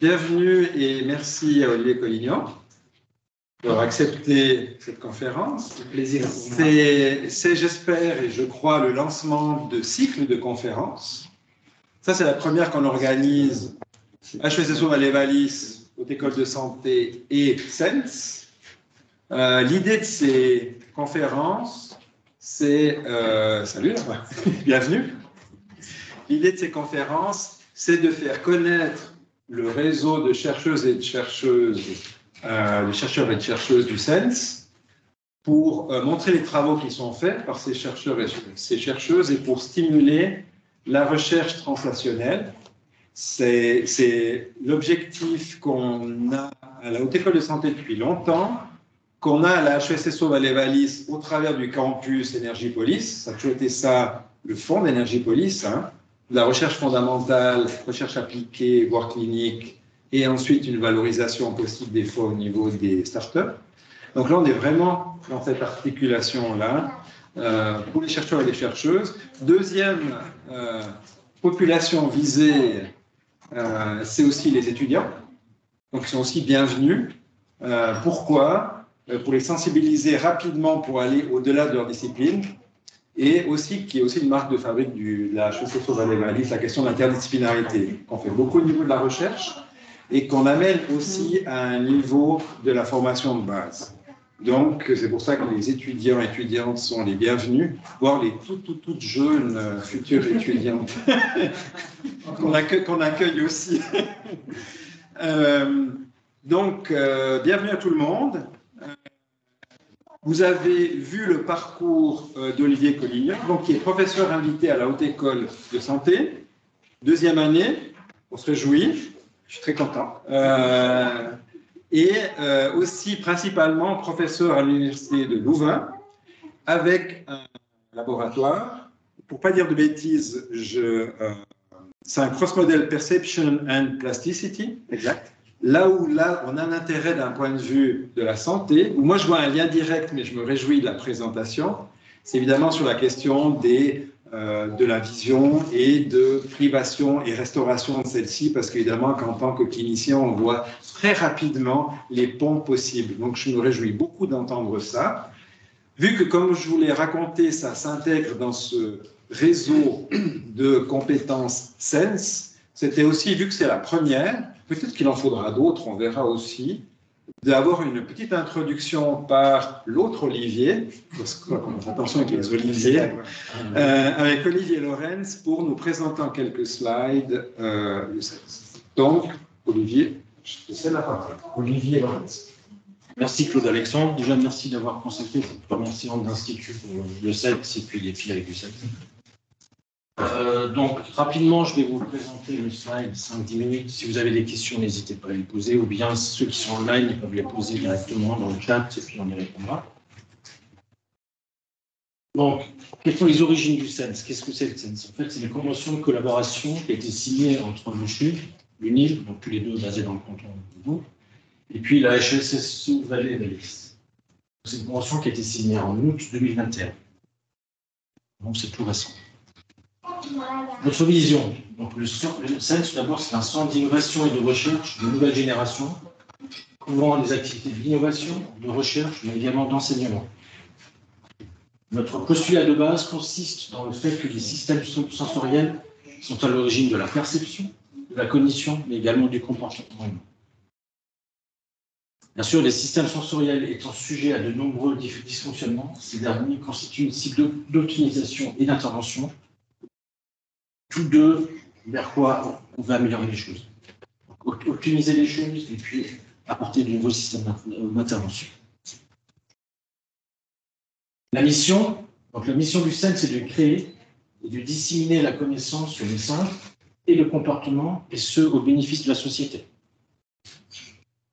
Bienvenue et merci à Olivier Collignon d'avoir accepté cette conférence. C'est un plaisir. C'est, j'espère et je crois, le lancement de cycles de conférences. Ça, c'est la première qu'on organise HESSO Valais-Wallis, Haute École de Santé et SENS. L'idée de ces conférences, c'est... salut, bienvenue. L'idée de ces conférences, c'est de faire connaître le réseau de chercheuses et de chercheuses, de chercheurs et de chercheuses du SENS pour montrer les travaux qui sont faits par ces chercheurs et ces chercheuses et pour stimuler la recherche translationnelle. C'est l'objectif qu'on a à la Haute École de Santé depuis longtemps, qu'on a à la HESSO Valais-Wallis au travers du campus Énergie-Polis. Ça a toujours été ça, le fond d'Énergie-Polis, hein. La recherche fondamentale, recherche appliquée, voire clinique, et ensuite une valorisation possible des fonds au niveau des startups. Donc là, on est vraiment dans cette articulation-là pour les chercheurs et les chercheuses. Deuxième population visée, c'est aussi les étudiants. Donc ils sont aussi bienvenus. Pourquoi ? Pour les sensibiliser rapidement pour aller au-delà de leur discipline. Et aussi, qui est aussi une marque de fabrique de la HESSO Valais-Wallis, la question de l'interdisciplinarité, qu'on fait beaucoup au niveau de la recherche et qu'on amène aussi à un niveau de la formation de base. Donc, c'est pour ça que les étudiants et étudiantes sont les bienvenus, voire les toutes jeunes futures étudiantes qu'on accueille aussi. Bienvenue à tout le monde. Vous avez vu le parcours d'Olivier Collignon, donc, qui est professeur invité à la Haute École de Santé, deuxième année, on se réjouit, je suis très content, et aussi principalement professeur à l'Université de Louvain, avec un laboratoire, pour ne pas dire de bêtises, c'est un cross-model Perception and Plasticity. Exact. Là, on a un intérêt d'un point de vue de la santé, où moi je vois un lien direct, mais je me réjouis de la présentation, c'est évidemment sur la question de la vision et de privation et restauration de celle-ci, parce qu'évidemment qu'en tant que clinicien, on voit très rapidement les ponts possibles. Donc je me réjouis beaucoup d'entendre ça. Vu que, comme je vous l'ai raconté, ça s'intègre dans ce réseau de compétences SENS, c'était aussi, vu que c'est la première, peut-être qu'il en faudra d'autres, on verra aussi, d'avoir une petite introduction par l'autre Olivier, parce qu'on fait attention avec les Oliviers, avec Olivier Lorenz, pour nous présenter en quelques slides le SENS. Donc, Olivier, je te cède la parole. Olivier Lorenz. Merci Claude-Alexandre. Déjà, merci d'avoir consacré cette première séance d'Institut pour le SENS et puis les filles avec du SENS. Donc, rapidement, je vais vous présenter le slide 5-10 minutes. Si vous avez des questions, n'hésitez pas à les poser, ou bien ceux qui sont en ligne, ils peuvent les poser directement dans le chat et puis on y répondra. Donc, quelles sont les origines du SENS? Qu'est-ce que c'est le SENS? En fait, c'est une convention de collaboration qui a été signée entre l'UNIL, donc tous les deux basés dans le canton de Vaud, et puis la HESSO Valais-Wallis. C'est une convention qui a été signée en août 2021. Donc, c'est tout récent. Notre vision, donc le SENS, d'abord, c'est un centre d'innovation et de recherche de nouvelle génération, couvrant des activités d'innovation, de recherche, mais également d'enseignement. Notre postulat de base consiste dans le fait que les systèmes sensoriels sont à l'origine de la perception, de la cognition, mais également du comportement humain. Bien sûr, les systèmes sensoriels étant sujets à de nombreux dysfonctionnements, ces derniers constituent une cible d'optimisation et d'intervention, tous deux vers quoi on va améliorer les choses. Donc, optimiser les choses et puis apporter de nouveaux systèmes d'intervention. La mission du SENS, c'est de créer et de disséminer la connaissance sur les sens et le comportement, et ce, au bénéfice de la société.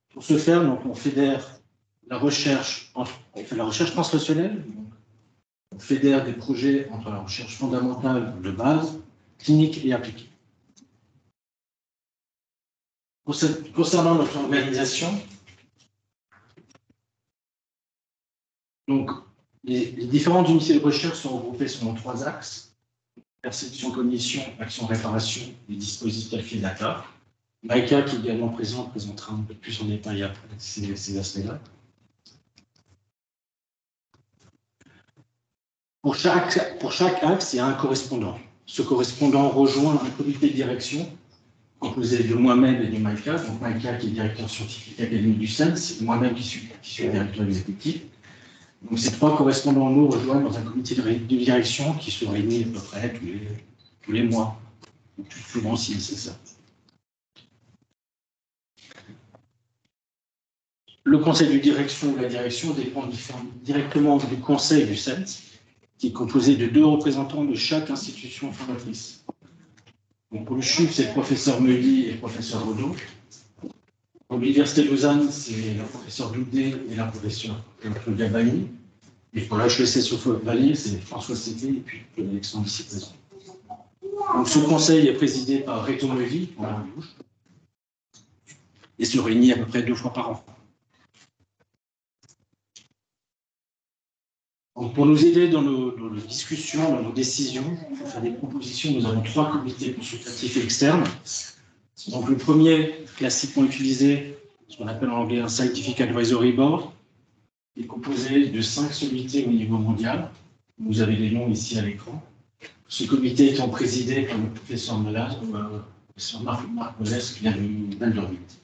Pour ce faire, donc, on fédère la recherche translationnelle, on fédère des projets entre la recherche fondamentale de base, clinique et appliquée. Concernant notre organisation, donc, les différentes unités de recherche sont regroupées selon 3 axes: perception, cognition, action, réparation, des dispositifs et data. Maïka, qui est également présent, présentera un peu plus en détail après ces aspects-là. Pour chaque axe, il y a un correspondant. Ce correspondant rejoint un comité de direction composé de moi-même et de Maïka. Donc Maïka qui est directeur scientifique académique du CENS, et moi-même qui suis directeur exécutif. Donc ces trois correspondants nous rejoignent dans un comité de direction qui se réunit à peu près tous les mois, ou plus souvent si nécessaire. Le conseil de direction ou la direction dépend directement du conseil du CENS, qui est composé de 2 représentants de chaque institution fondatrice. Donc pour le CHUV, c'est le professeur Meuly et le professeur Rodot. Pour l'Université de Lausanne, c'est le professeur Doudé et la professeure Claudia Bailly. Et pour l'HESS-Vallée, c'est François Sété et puis Alexandre ici présent. Donc ce conseil est présidé par Reto Meuly, en haut à gauche, et se réunit à peu près 2 fois par an. Donc pour nous aider dans nos discussions, dans nos décisions, pour faire des propositions, nous avons 3 comités consultatifs externes. Donc le premier, classiquement utilisé, ce qu'on appelle en anglais un Scientific Advisory Board, est composé de 5 sommités au niveau mondial. Vous avez les noms ici à l'écran. Ce comité étant présidé par le professeur Melas, le professeur Marc Melas, qui vient de Vanderbilt.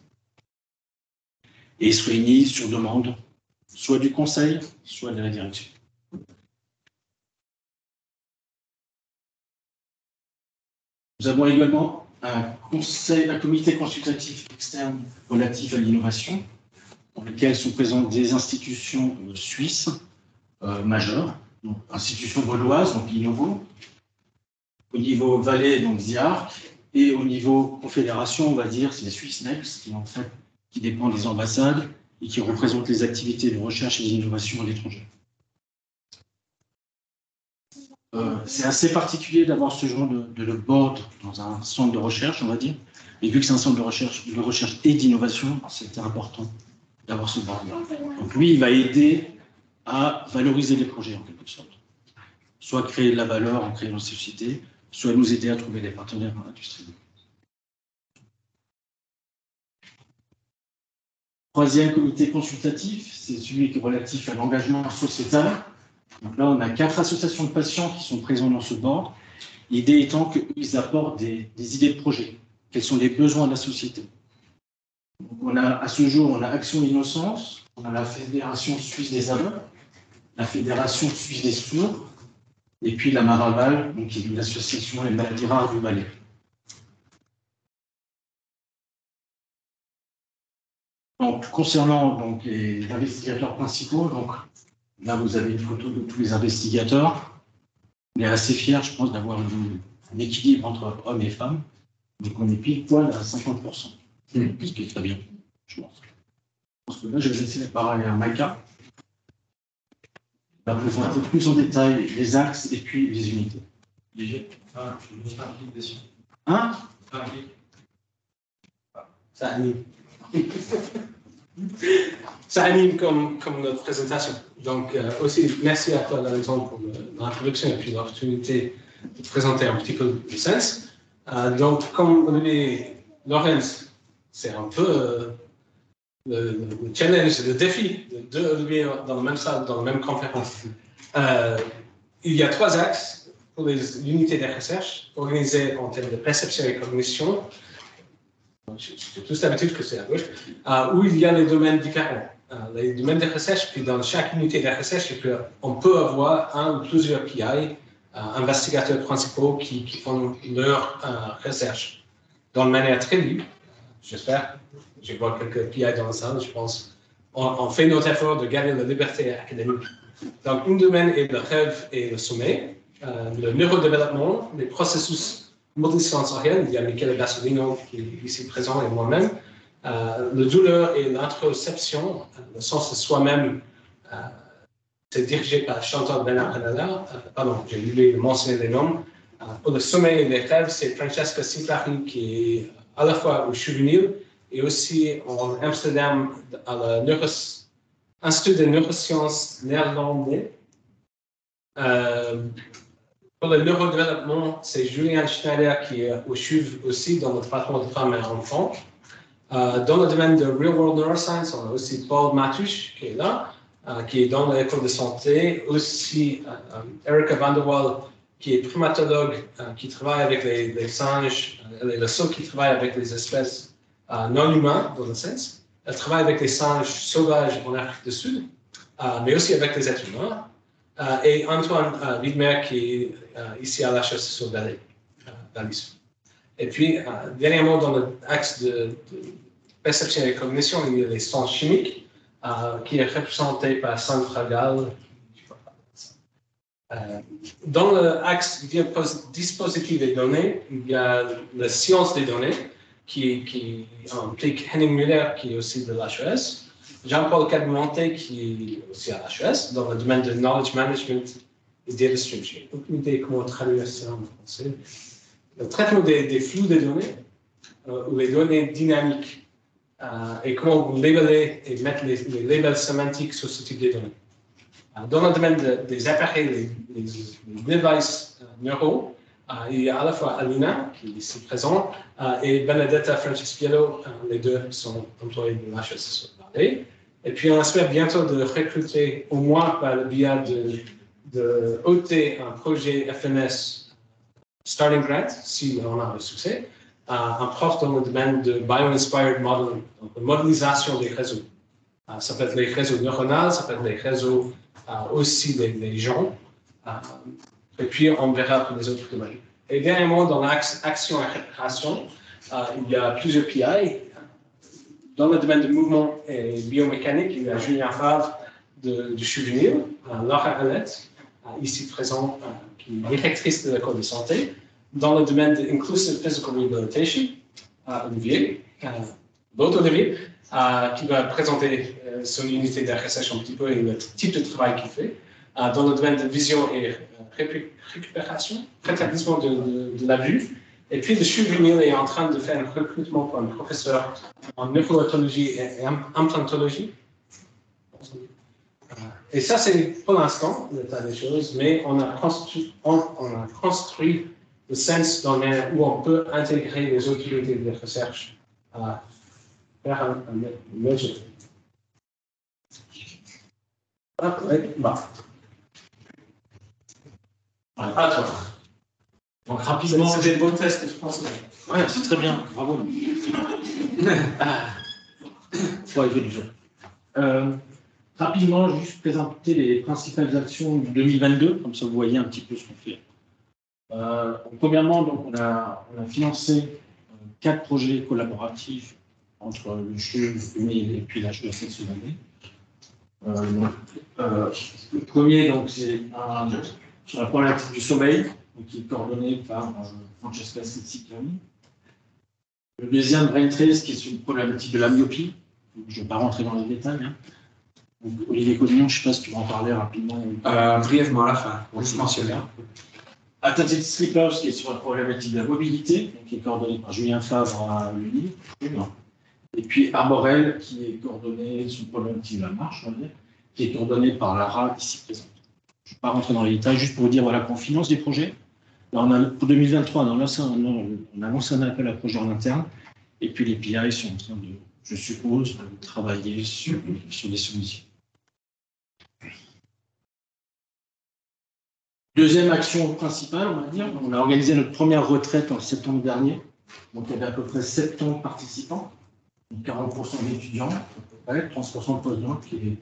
Et il se réunit sur demande, soit du conseil, soit de la direction. Nous avons également un comité consultatif externe relatif à l'innovation, dans lequel sont présentes des institutions suisses majeures, donc institutions vaudoises, donc Innovo, au niveau Valais, donc ZIARC, et au niveau confédération, on va dire, c'est les Swissnex, qui dépend des ambassades et qui représente les activités de recherche et d'innovation à l'étranger. C'est assez particulier d'avoir ce genre de board dans un centre de recherche, on va dire. Et vu que c'est un centre de recherche et d'innovation, c'était important d'avoir ce board-là. Donc lui, il va aider à valoriser les projets en quelque sorte. Soit créer de la valeur en créant une société, soit nous aider à trouver des partenaires industriels. Troisième comité consultatif, c'est celui qui est relatif à l'engagement sociétal. Donc là, on a 4 associations de patients qui sont présents dans ce board. L'idée étant qu'ils apportent des idées de projet. Quels sont les besoins de la société? Donc à ce jour, on a Action Innocence, on a la Fédération Suisse des Aveugles, la Fédération Suisse des Sourds, et puis la Maraval, donc, qui est l'association des maladies rares du Valais. Donc, concernant donc, les investigateurs principaux, donc, là, vous avez une photo de tous les investigateurs. On est assez fiers, je pense, d'avoir un équilibre entre hommes et femmes. Donc, on est pile poil à 50%. Ce qui est très bien, je pense. Je pense que là, je vais laisser la parole à Maïka. On va présenter plus en détail les axes et puis les unités. Hein? Ça anime. Ça anime comme notre présentation. Donc, aussi, merci à toi, Alexandre, pour l'introduction et puis l'opportunité de présenter un petit peu le sens. Donc, comme on dit, Lorenz, c'est un peu le challenge, le défi de Olivier dans la même salle, dans la même conférence. Il y a 3 axes pour les unités de recherche organisées en termes de perception et cognition. J'ai tous l'habitude que c'est à gauche, où il y a les domaines différents. Les domaines de recherche, puis dans chaque unité de recherche, on peut avoir un ou plusieurs PI, investigateurs principaux qui font leur recherche. Dans une manière très libre, j'espère. Je vois quelques PI dans la salle, je pense. On fait notre effort de garder la liberté académique. Donc, un domaine est le rêve et le sommeil, le neurodéveloppement, les processus multisensoriels. Il y a Michele Bassolino qui est ici présent et moi-même. Le douleur et l'introception, le sens de soi-même, c'est dirigé par Chantal Bernard-Renala. Pardon, j'ai oublié de mentionner les noms. Pour le sommeil et les rêves, c'est Francesca Citlari qui est à la fois au CHUV et aussi en Amsterdam à l'Institut de neurosciences néerlandais. Pour le neurodéveloppement, c'est Julien Schneider qui est au CHUV aussi dans le département de femmes et enfants. Dans le domaine de Real World Neuroscience, on a aussi Paul Matusch qui est là, qui est dans l'école de santé. Aussi Erica van der Waal qui est primatologue, qui travaille avec les singes. Elle est le seul qui travaille avec les espèces non humaines, dans le sens. Elle travaille avec les singes sauvages en Afrique du Sud, mais aussi avec les êtres humains. Et Antoine Widmer qui est ici à l'HSSO d'Alice. Et puis, dernièrement, dans l'axe de perception et cognition, il y a les sens chimiques, qui est représenté par Sandra Gall. Dans l'axe dispositif des données, il y a la science des données, qui implique Henning Müller, qui est aussi de l'HES, Jean-Paul Cadmonté, qui est aussi à l'HES, dans le domaine de Knowledge Management et Data Streams. Je n'ai aucune idée comment traduire ça en français. Le traitement des flux de données, ou les données dynamiques, et comment vous labeller et mettre les labels sémantiques sur ce type de données. Dans le domaine des appareils, les devices neuraux, il y a à la fois Alina, qui est ici présent, et Benedetta Franceschello, les deux sont employés de l'HSSO. Et puis on espère bientôt de recruter, au moins par le biais de ôter un projet FNS Starting Grant, si on a le succès, un prof dans le domaine de Bio-Inspired Modeling, donc la modélisation des réseaux. Ça peut être les réseaux neuronaux, ça peut être les réseaux aussi des gens, et puis on verra pour les autres domaines. Et dernièrement, dans l'axe action et réparation, il y a plusieurs PI. Dans le domaine de mouvement et biomécanique, il y a Julien Favre du CHUV, Laura Annette, ici présente, qui est directrice de l'école de santé. Dans le domaine de Inclusive Physical Rehabilitation, Olivier, l'autre Olivier, qui va présenter son unité de recherche un petit peu et le type de travail qu'il fait. Dans le domaine de vision et récupération, rétablissement de la vue. Et puis, le CHUV est en train de faire un recrutement pour un professeur en neurologie et implantologie. Et ça, c'est pour l'instant l'état des choses, mais on a construit le sens dans où on peut intégrer les autres unités de recherche vers un mesure. À toi. Donc rapidement. C'est des bons tests, je pense. Ouais, c'est très bien, bravo. Faut arriver du jeu. Rapidement, juste présenter les principales actions de 2022, comme ça vous voyez un petit peu ce qu'on fait. Premièrement, donc, on a financé 4 projets collaboratifs entre le CHUV, l'UNIL et puis la HESS le premier, c'est sur la problématique du sommeil, qui est coordonné par Francesca Sitzicani. Le deuxième, Braintrace, qui est sur une problématique de la myopie. Je ne vais pas rentrer dans les détails. Donc, Olivier Cognon, je ne sais pas si tu vas en parler rapidement. Brièvement à la fin, pour juste mentionner. Attentive Sleepers, qui est sur la problématique de la mobilité, qui est coordonné par Julien Favre à l'UNI. Et puis Arborel, qui est coordonné sur le problématique de la marche, on va dire, qui est coordonné par Lara, ici présente. Je ne vais pas rentrer dans les détails, juste pour vous dire voilà, qu'on finance des projets. Alors, pour 2023, on a lancé un appel à projet en interne, et puis les PI sont en train de, je suppose, de travailler sur des solutions. Deuxième action principale, on va dire, on a organisé notre première retraite en septembre dernier. Donc, il y avait à peu près 70 participants, donc 40% d'étudiants, à peu près, 30% de postdocs et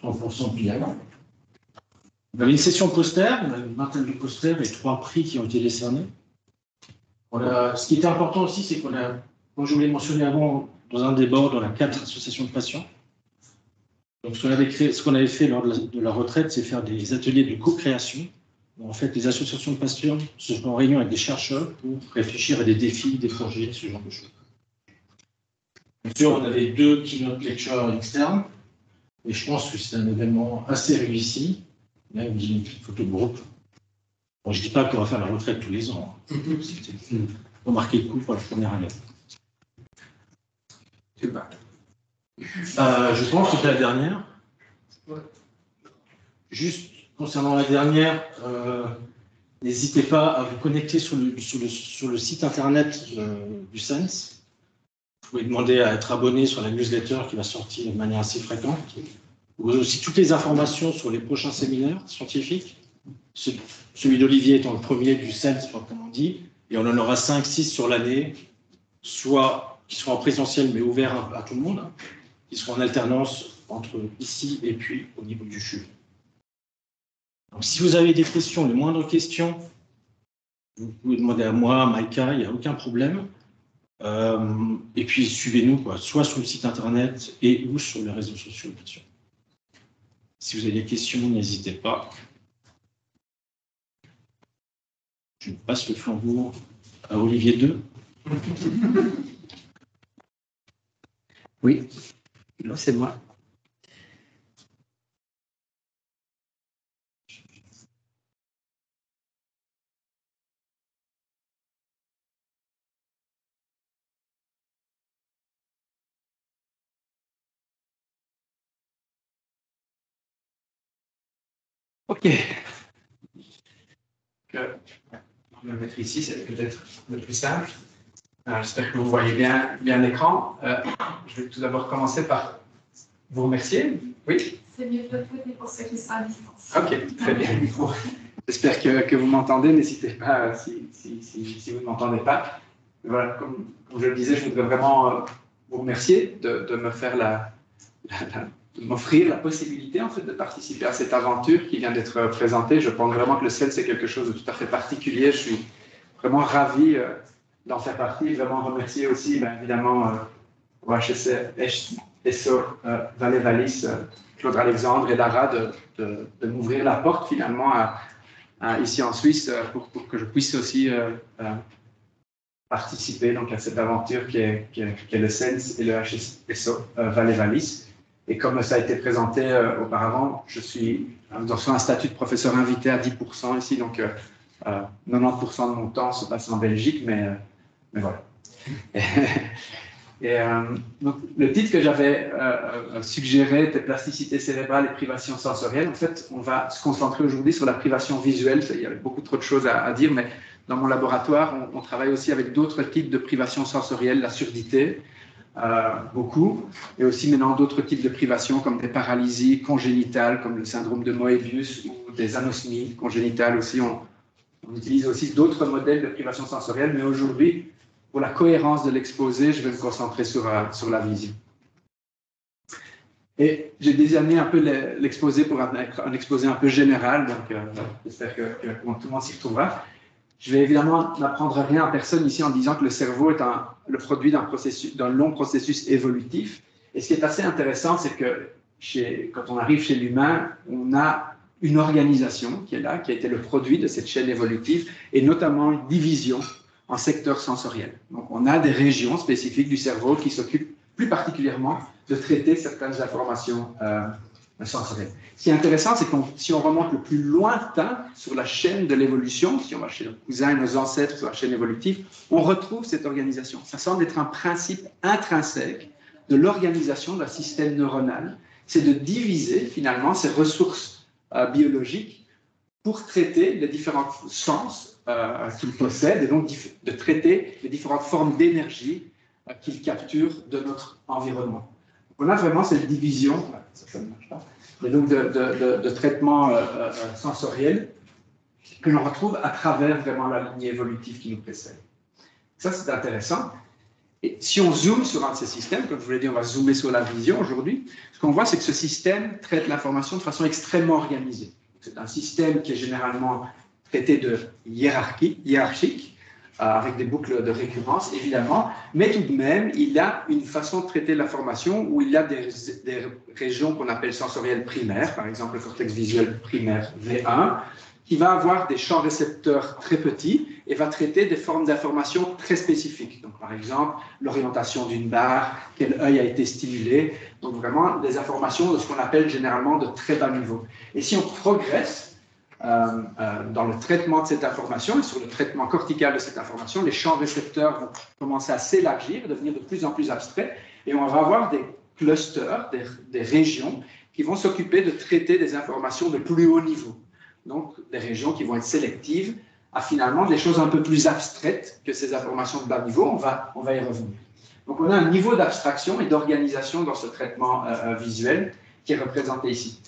30% de PI. On avait une session poster, on avait une vingtaine de posters et 3 prix qui ont été décernés. Ce qui était important aussi, c'est qu'on a, comme je vous l'ai mentionné avant, dans un des boards, on a 4 associations de patients. Donc, ce qu'on avait fait lors de la retraite, c'est faire des ateliers de co-création. En fait, les associations de patients se sont en réunion avec des chercheurs pour réfléchir à des défis, des projets, ce genre de choses. Bien sûr, on avait 2 keynote lectures externes, et je pense que c'est un événement assez réussi. Là, vous avez une photo de groupe. Bon, je ne dis pas qu'on va faire la retraite tous les ans. C'était remarqué le coup pour la première année. Je pense que c'était la dernière. Juste concernant la dernière, N'hésitez pas à vous connecter sur le site internet du SENS. Vous pouvez demander à être abonné sur la newsletter qui va sortir de manière assez fréquente. Vous avez aussi toutes les informations sur les prochains séminaires scientifiques. Celui d'Olivier étant le premier du SENS, proprement dit. Et on en aura 5-6 sur l'année, soit qui seront en présentiel mais ouverts à tout le monde, qui seront en alternance entre ici et puis au niveau du CHU. Donc, si vous avez des questions, les moindres questions, vous pouvez demander à moi, à Maïka, il n'y a aucun problème. Et puis, suivez-nous, soit sur le site internet et ou sur les réseaux sociaux, bien sûr. Si vous avez des questions, n'hésitez pas. Je passe le flambeau à Olivier 2. Oui, c'est moi. Ok. Je vais me mettre ici, c'est peut-être le plus simple. J'espère que vous voyez bien l'écran. Je vais tout d'abord commencer par vous remercier. Oui. C'est mieux de l'autre côté pour ceux qui sont à distance. Ok, très bien. J'espère que vous m'entendez. N'hésitez pas si vous ne m'entendez pas. Voilà, comme je le disais, je voudrais vraiment vous remercier de me faire de m'offrir la possibilité en fait, de participer à cette aventure qui vient d'être présentée. Je pense vraiment que le SENS, c'est quelque chose de tout à fait particulier. Je suis vraiment ravi d'en faire partie. Vraiment remercier aussi, évidemment, ESSO Valais Wallis, Claude Alexandre et Lara de m'ouvrir la porte finalement ici en Suisse pour que je puisse aussi participer donc, à cette aventure qui est le SENS et le HSO Valais Wallis. Et comme ça a été présenté auparavant, je suis dans un statut de professeur invité à 10% ici, donc 90% de mon temps se passe en Belgique, mais voilà. Donc, le titre que j'avais suggéré était Plasticité cérébrale et privation sensorielle. En fait, on va se concentrer aujourd'hui sur la privation visuelle. Il y a beaucoup trop de choses à dire, mais dans mon laboratoire, on travaille aussi avec d'autres types de privation sensorielle, la surdité, beaucoup, et aussi maintenant d'autres types de privations comme des paralysies congénitales, comme le syndrome de Moebius ou des anosmies congénitales aussi. On utilise aussi d'autres modèles de privation sensorielle, mais aujourd'hui, pour la cohérence de l'exposé, je vais me concentrer sur la vision. Et j'ai désigné un peu l'exposé pour un exposé un peu général, donc j'espère que tout le monde s'y retrouvera. Je vais évidemment n'apprendre rien à personne ici en disant que le cerveau est le produit d'un long processus évolutif. Et ce qui est assez intéressant, c'est que quand on arrive chez l'humain, on a une organisation qui est là, qui a été le produit de cette chaîne évolutive, et notamment une division en secteurs sensoriels. Donc, on a des régions spécifiques du cerveau qui s'occupent plus particulièrement de traiter certaines informations sensorielles. Ce qui est intéressant, c'est que si on remonte le plus lointain sur la chaîne de l'évolution, si on va chez nos cousins et nos ancêtres sur la chaîne évolutive, on retrouve cette organisation. Ça semble être un principe intrinsèque de l'organisation d'un système neuronal. C'est de diviser finalement ces ressources biologiques pour traiter les différents sens qu'il possède et donc de traiter les différentes formes d'énergie qu'il capture de notre environnement. On a vraiment cette division, ça ne marche pas, mais donc de traitement sensoriel que l'on retrouve à travers vraiment la lignée évolutive qui nous précède. Ça, c'est intéressant. Et si on zoome sur un de ces systèmes, comme je vous l'ai dit, on va zoomer sur la vision aujourd'hui, ce qu'on voit, c'est que ce système traite l'information de façon extrêmement organisée. C'est un système qui est généralement traité de hiérarchique, avec des boucles de récurrence, évidemment, mais tout de même, il y a une façon de traiter l'information où il y a des régions qu'on appelle sensorielles primaires, par exemple le cortex visuel primaire V1, qui va avoir des champs récepteurs très petits et va traiter des formes d'informations très spécifiques. Donc, par exemple, l'orientation d'une barre, quel œil a été stimulé, donc vraiment des informations de ce qu'on appelle généralement de très bas niveau. Et si on progresse dans le traitement de cette information et sur le traitement cortical de cette information, les champs récepteurs vont commencer à s'élargir, devenir de plus en plus abstraits, et on va avoir des clusters, des régions qui vont s'occuper de traiter des informations de plus haut niveau. Donc, des régions qui vont être sélectives à finalement des choses un peu plus abstraites que ces informations de bas niveau. On va y revenir. Donc, on a un niveau d'abstraction et d'organisation dans ce traitement visuel qui est représenté ici.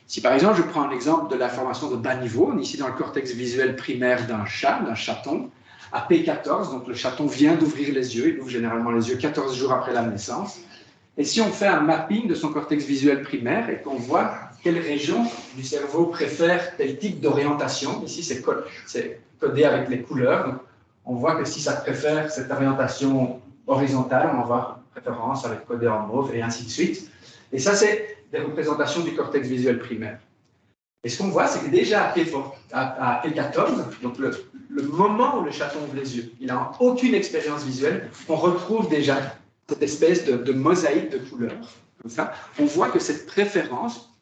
Si par exemple, je prends un exemple de l'information de bas niveau, on est ici dans le cortex visuel primaire d'un chat, d'un chaton, à P14, donc le chaton vient d'ouvrir les yeux, il ouvre généralement les yeux 14 jours après la naissance. Et si on fait un mapping de son cortex visuel primaire et qu'on voit quelle région du cerveau préfère tel type d'orientation, ici c'est codé avec les couleurs, donc on voit que si ça préfère cette orientation horizontale, on va avoir préférence avec codé en mauve et ainsi de suite. Et ça, c'est des représentations du cortex visuel primaire. Et ce qu'on voit, c'est que déjà à P14, donc le moment où le chaton ouvre les yeux, il n'a aucune expérience visuelle, on retrouve déjà cette espèce de mosaïque de couleurs. Comme ça, on voit que cette préférence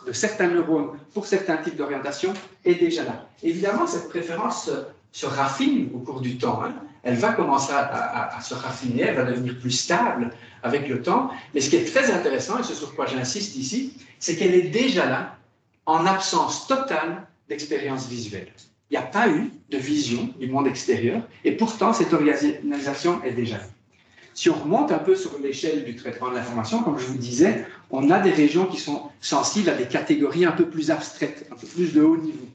de certains neurones pour certains types d'orientation est déjà là. Évidemment, cette préférence se raffine au cours du temps. Elle va commencer à se raffiner, elle va devenir plus stable avec le temps. Mais ce qui est très intéressant, et ce sur quoi j'insiste ici, c'est qu'elle est déjà là, en absence totale d'expérience visuelle. Il n'y a pas eu de vision du monde extérieur, et pourtant cette organisation est déjà là. Si on remonte un peu sur l'échelle du traitement de l'information, comme je vous disais, on a des régions qui sont sensibles à des catégories un peu plus abstraites, un peu plus de haut niveau.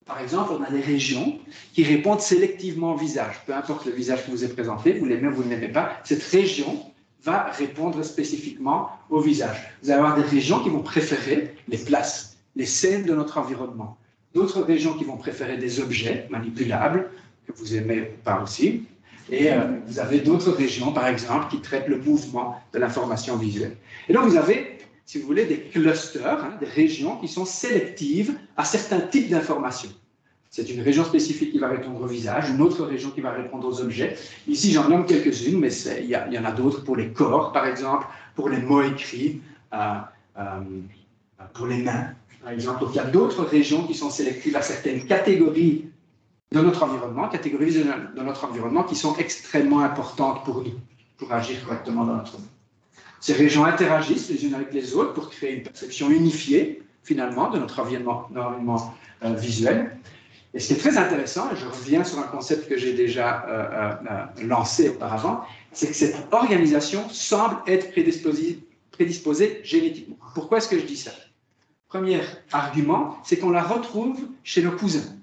Par exemple, on a des régions qui répondent sélectivement au visage. Peu importe le visage que vous est présenté, vous l'aimez ou vous ne l'aimez pas, cette région va répondre spécifiquement au visage. Vous allez avoir des régions qui vont préférer les places, les scènes de notre environnement. D'autres régions qui vont préférer des objets manipulables, que vous aimez ou pas aussi. Et vous avez d'autres régions, par exemple, qui traitent le mouvement de l'information visuelle. Et donc, vous avez, si vous voulez, des clusters, des régions qui sont sélectives à certains types d'informations. C'est une région spécifique qui va répondre au visage, une autre région qui va répondre aux objets. Ici, j'en nomme quelques-unes, mais il y en a d'autres pour les corps, par exemple, pour les mots écrits, pour les mains, par exemple. Donc, il y a d'autres régions qui sont sélectives à certaines catégories de notre environnement, catégories de notre environnement qui sont extrêmement importantes pour nous, pour agir correctement dans notre monde. Ces régions interagissent les unes avec les autres pour créer une perception unifiée, finalement, de notre environnement visuel. Et ce qui est très intéressant, et je reviens sur un concept que j'ai déjà lancé auparavant, c'est que cette organisation semble être prédisposée génétiquement. Pourquoi est-ce que je dis ça? Premier argument, c'est qu'on la retrouve chez nos cousins,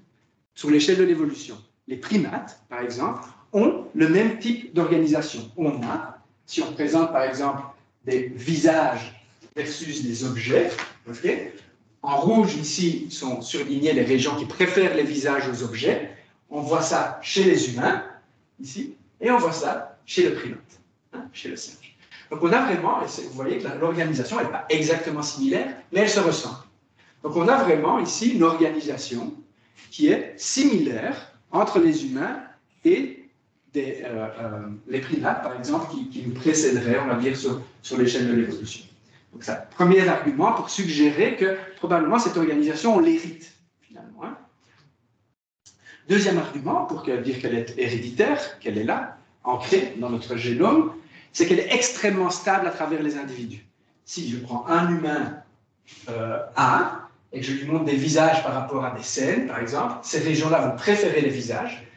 sur l'échelle de l'évolution. Les primates, par exemple, ont le même type d'organisation. On a, si on présente par exemple des visages versus des objets, okay, en rouge ici sont surlignées les régions qui préfèrent les visages aux objets. On voit ça chez les humains, ici, et on voit ça chez le primate, chez le singe. Donc on a vraiment, et vous voyez que l'organisation n'est pas exactement similaire, mais elle se ressemble. Donc on a vraiment ici une organisation qui est similaire entre les humains et les primates, par exemple, qui nous précéderaient, on va dire, sur l'échelle de l'évolution. Donc, ça, premier argument pour suggérer que probablement cette organisation, on l'hérite, finalement. Deuxième argument pour dire qu'elle est héréditaire, qu'elle est là, ancrée dans notre génome, c'est qu'elle est extrêmement stable à travers les individus. Si je prends un humain A, et que je lui montre des visages par rapport à des scènes, par exemple, ces régions-là vont préférer les visages.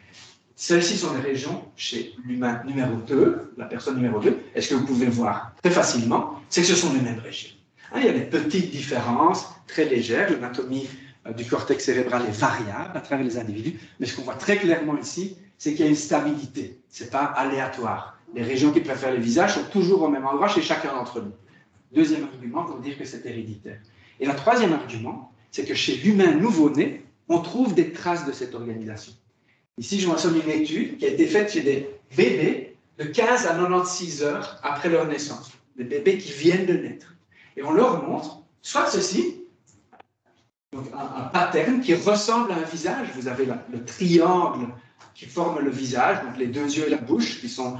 Celles-ci sont les régions chez l'humain numéro 2, la personne numéro 2. Et ce que vous pouvez voir très facilement, c'est que ce sont les mêmes régions. Il y a des petites différences très légères. L'anatomie du cortex cérébral est variable à travers les individus. Mais ce qu'on voit très clairement ici, c'est qu'il y a une stabilité. Ce n'est pas aléatoire. Les régions qui préfèrent les visages sont toujours au même endroit chez chacun d'entre nous. Deuxième argument pour dire que c'est héréditaire. Et le troisième argument, c'est que chez l'humain nouveau-né, on trouve des traces de cette organisation. Ici, je mentionne une étude qui a été faite chez des bébés de 15 à 96 heures après leur naissance, des bébés qui viennent de naître. Et on leur montre soit ceci, donc un pattern qui ressemble à un visage. Vous avez le triangle qui forme le visage, donc les deux yeux et la bouche, qui sont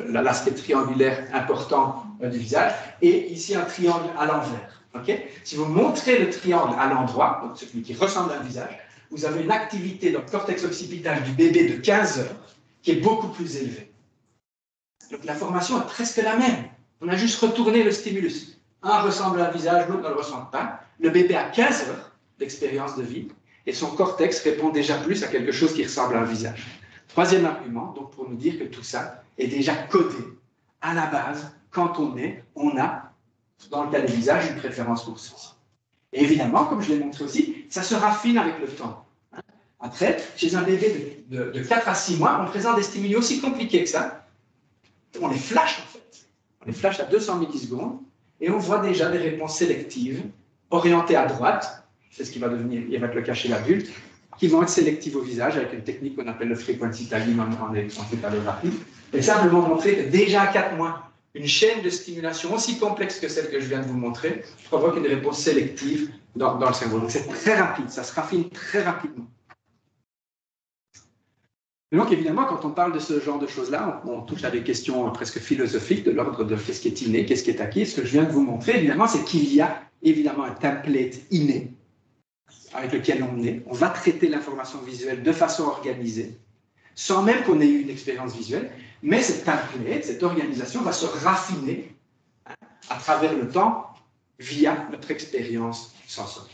l'aspect triangulaire important du visage, et ici un triangle à l'envers. Okay? Si vous montrez le triangle à l'endroit, donc celui qui ressemble à un visage, vous avez une activité dans le cortex occipital du bébé de 15 heures qui est beaucoup plus élevée. Donc l'information est presque la même. On a juste retourné le stimulus. Un ressemble à un visage, l'autre ne le ressemble pas. Le bébé a 15 heures d'expérience de vie et son cortex répond déjà plus à quelque chose qui ressemble à un visage. Troisième argument, donc pour nous dire que tout ça est déjà codé à la base. Quand on a, dans le cas des visages, une préférence pour ceci. Et évidemment, comme je l'ai montré aussi, ça se raffine avec le temps. Après, chez un bébé de 4 à 6 mois, on présente des stimuli aussi compliqués que ça. On les flash, en fait. On les flash à 200 millisecondes, et on voit déjà des réponses sélectives, orientées à droite, c'est ce qui va devenir, il va être le cas chez l'adulte, qui vont être sélectives au visage avec une technique qu'on appelle le frequency tagging en électroencéphalographie. Et simplement montrer que déjà à 4 mois, une chaîne de stimulation aussi complexe que celle que je viens de vous montrer provoque une réponse sélective dans le cerveau. Donc c'est très rapide, ça se raffine très rapidement. Et donc évidemment, quand on parle de ce genre de choses-là, on touche à des questions presque philosophiques de l'ordre de qu'est-ce qui est inné, qu'est-ce qui est acquis. Ce que je viens de vous montrer, évidemment, c'est qu'il y a évidemment un template inné avec lequel on est. On va traiter l'information visuelle de façon organisée, sans même qu'on ait eu une expérience visuelle, mais cette template, cette organisation va se raffiner à travers le temps via notre expérience sensorielle.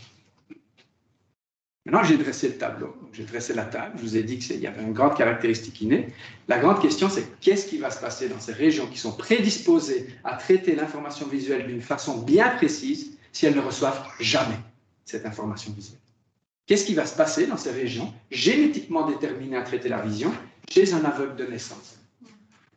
Maintenant, j'ai dressé le tableau, j'ai dressé la table, je vous ai dit qu'il y avait une grande caractéristique innée. La grande question, c'est qu'est-ce qui va se passer dans ces régions qui sont prédisposées à traiter l'information visuelle d'une façon bien précise si elles ne reçoivent jamais cette information visuelle? Qu'est-ce qui va se passer dans ces régions génétiquement déterminées à traiter la vision chez un aveugle de naissance?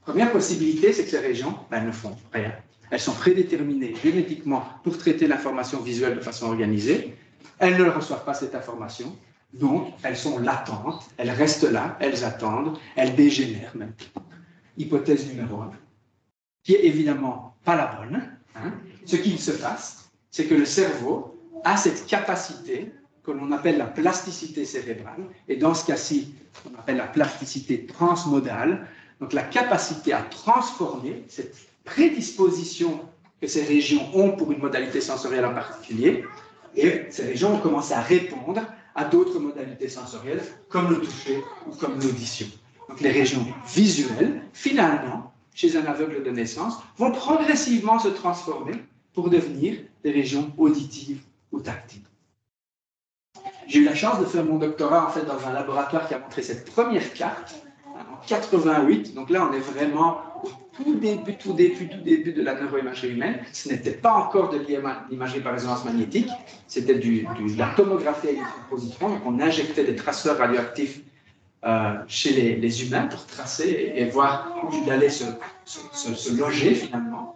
Première possibilité, c'est que ces régions, elles ne font rien. Elles sont prédéterminées génétiquement pour traiter l'information visuelle de façon organisée. Elles ne reçoivent pas cette information, donc elles sont latentes, elles restent là, elles attendent, elles dégénèrent même. Hypothèse numéro 1, qui est évidemment pas la bonne. Ce qu'il se passe, c'est que le cerveau a cette capacité que l'on appelle la plasticité cérébrale, et dans ce cas-ci, on appelle la plasticité transmodale, donc la capacité à transformer cette prédisposition que ces régions ont pour une modalité sensorielle en particulier, et ces régions ont commencé à répondre à d'autres modalités sensorielles, comme le toucher ou comme l'audition. Donc les régions visuelles, finalement, chez un aveugle de naissance, vont progressivement se transformer pour devenir des régions auditives ou tactiles. J'ai eu la chance de faire mon doctorat en fait, dans un laboratoire qui a montré cette première carte en 88. Donc là, on est vraiment au tout début de la neuroimagerie humaine. Ce n'était pas encore de l'imagerie par résonance magnétique, c'était de la tomographie à électropositron. Donc on injectait des traceurs radioactifs chez les humains pour tracer et voir où il allait se loger finalement.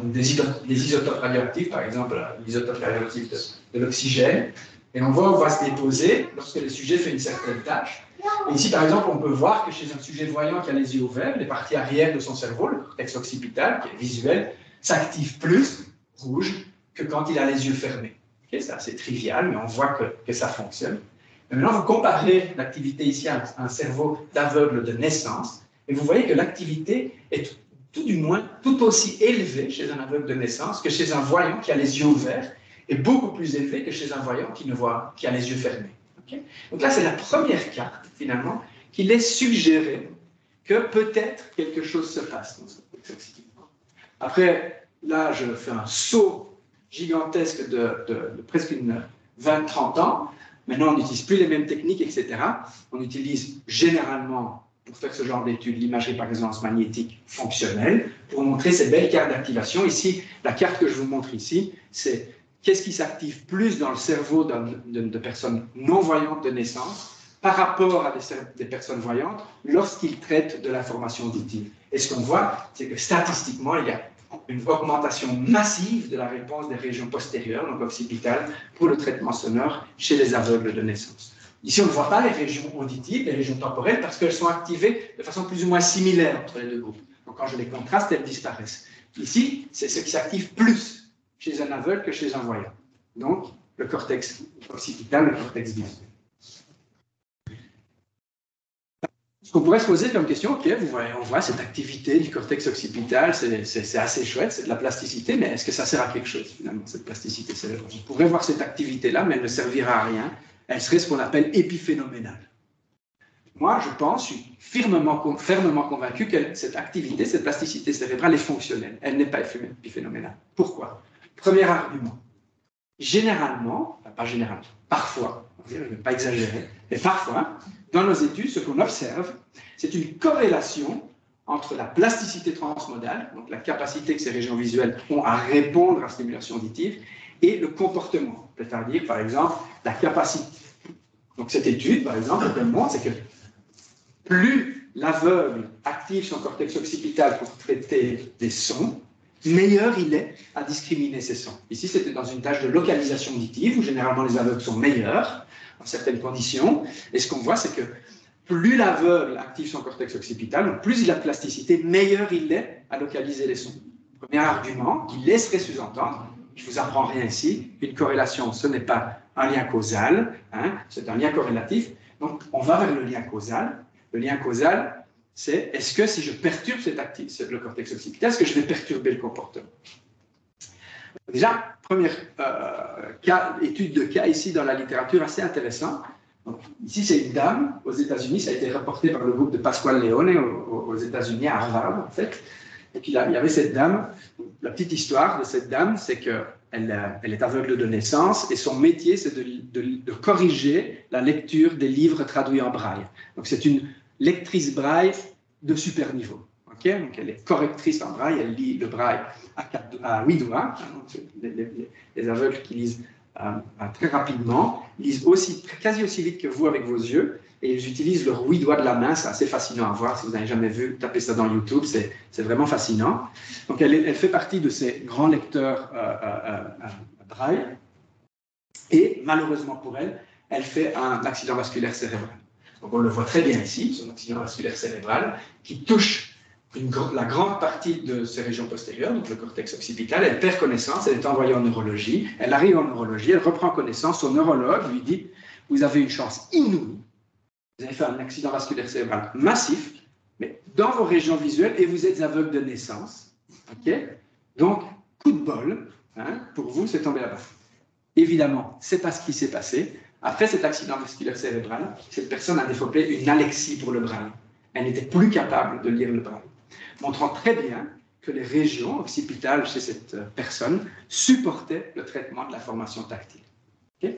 Des isotopes radioactifs, par exemple l'isotope radioactif de l'oxygène. Et on voit où va se déposer lorsque le sujet fait une certaine tâche. Et ici, par exemple, on peut voir que chez un sujet voyant qui a les yeux ouverts, les parties arrière de son cerveau, le cortex occipital, qui est visuel, s'active plus, rouge, que quand il a les yeux fermés. Okay, c'est assez trivial, mais on voit que ça fonctionne. Et maintenant, vous comparez l'activité ici à un cerveau d'aveugle de naissance, et vous voyez que l'activité est tout du moins tout aussi élevée chez un aveugle de naissance que chez un voyant qui a les yeux ouverts, est beaucoup plus élevé que chez un voyant qui a les yeux fermés. Okay? Donc là, c'est la première carte, finalement, qui laisse suggérer que peut-être quelque chose se passe dans ce contexte. Après, là, je fais un saut gigantesque de presque 20-30 ans. Maintenant, on n'utilise plus les mêmes techniques, etc. On utilise généralement, pour faire ce genre d'études, l'imagerie par résonance magnétique fonctionnelle, pour montrer ces belles cartes d'activation. Ici, la carte que je vous montre ici, c'est qu'est-ce qui s'active plus dans le cerveau de personnes non-voyantes de naissance par rapport à des personnes voyantes lorsqu'ils traitent de l'information auditive. Et ce qu'on voit, c'est que statistiquement, il y a une augmentation massive de la réponse des régions postérieures, donc occipitales, pour le traitement sonore chez les aveugles de naissance. Ici, on ne voit pas les régions auditives, les régions temporelles, parce qu'elles sont activées de façon plus ou moins similaire entre les deux groupes. Donc quand je les contraste, elles disparaissent. Ici, c'est ce qui s'active plus chez un aveugle que chez un voyant. Donc, le cortex occipital, le cortex visuel. Ce qu'on pourrait se poser comme question, ok, on voit cette activité du cortex occipital, c'est assez chouette, c'est de la plasticité, mais est-ce que ça sert à quelque chose, finalement, cette plasticité cérébrale? On pourrait voir cette activité-là, mais elle ne servira à rien. Elle serait ce qu'on appelle épiphénoménale. Moi, je pense, je suis fermement convaincu que cette activité, cette plasticité cérébrale est fonctionnelle. Elle n'est pas épiphénoménale. Pourquoi? Premier argument. généralement, pas généralement, parfois, je ne vais pas exagérer, mais parfois, dans nos études, ce qu'on observe, c'est une corrélation entre la plasticité transmodale, donc la capacité que ces régions visuelles ont à répondre à la stimulation auditive, et le comportement, c'est-à-dire, par exemple, la capacité. Donc cette étude, par exemple, ce qu'elle montre, c'est que plus l'aveugle active son cortex occipital pour traiter des sons, meilleur il est à discriminer ces sons. Ici, c'était dans une tâche de localisation auditive, où généralement les aveugles sont meilleurs, dans certaines conditions, et ce qu'on voit, c'est que plus l'aveugle active son cortex occipital, donc plus il a de plasticité, meilleur il est à localiser les sons. Premier argument qui laisserait sous-entendre, je ne vous apprends rien ici, une corrélation, ce n'est pas un lien causal, hein, c'est un lien corrélatif. Donc, on va vers le lien causal. Le lien causal, c'est est-ce que si je perturbe le cortex occipital, est-ce que je vais perturber le comportement? Déjà, première étude de cas ici dans la littérature assez intéressant. Donc, ici, c'est une dame aux États-Unis, ça a été rapporté par le groupe de Pasquale Leone aux États-Unis, à Harvard, en fait. Et puis, il y avait cette dame. La petite histoire de cette dame, c'est qu'elle est aveugle de naissance et son métier, c'est de corriger la lecture des livres traduits en braille. Donc, c'est une lectrice braille de super niveau. Okay? Donc, elle est correctrice en braille, elle lit le braille à 8 doigts. Les aveugles qui lisent très rapidement lisent quasi aussi vite que vous avec vos yeux. Et ils utilisent leurs 8 doigts de la main, c'est assez fascinant à voir. Si vous n'avez jamais vu, tapez ça dans YouTube, c'est vraiment fascinant. Donc, elle fait partie de ces grands lecteurs braille. Et malheureusement pour elle, elle fait un accident vasculaire cérébral. Donc, on le voit très bien ici, son accident vasculaire cérébral, qui touche la grande partie de ses régions postérieures, donc le cortex occipital. Elle perd connaissance, elle est envoyée en neurologie. Elle arrive en neurologie, elle reprend connaissance. Son neurologue lui dit « Vous avez une chance inouïe. Vous avez fait un accident vasculaire cérébral massif, mais dans vos régions visuelles, et vous êtes aveugle de naissance. Okay? Donc, coup de bol, hein, pour vous, c'est tombé là-bas. » Évidemment, ce n'est pas ce qui s'est passé. Après cet accident vasculaire cérébral, cette personne a développé une alexie pour le braille. Elle n'était plus capable de lire le braille, montrant très bien que les régions occipitales chez cette personne supportaient le traitement de la formation tactile. Okay?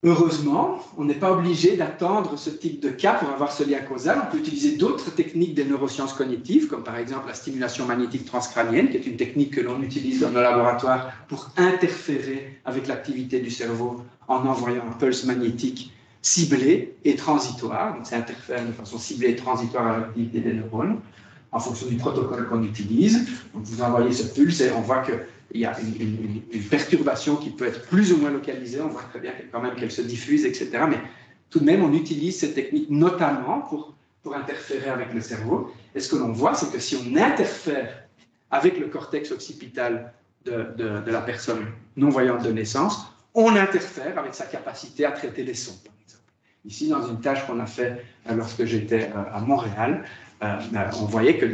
Heureusement, on n'est pas obligé d'attendre ce type de cas pour avoir ce lien causal. On peut utiliser d'autres techniques des neurosciences cognitives, comme par exemple la stimulation magnétique transcrânienne, qui est une technique que l'on utilise dans nos laboratoires pour interférer avec l'activité du cerveau en envoyant un pulse magnétique ciblé et transitoire. Donc, ça interfère de façon ciblée et transitoire à l'activité des neurones, en fonction du protocole qu'on utilise. Donc, vous envoyez ce pulse et on voit qu'il y a une perturbation qui peut être plus ou moins localisée. On voit très bien quand même qu'elle se diffuse, etc. Mais tout de même, on utilise cette technique notamment pour interférer avec le cerveau. Et ce que l'on voit, c'est que si on interfère avec le cortex occipital de la personne non-voyante de naissance, on interfère avec sa capacité à traiter les sons, par exemple. Ici, dans une tâche qu'on a fait lorsque j'étais à Montréal, on voyait que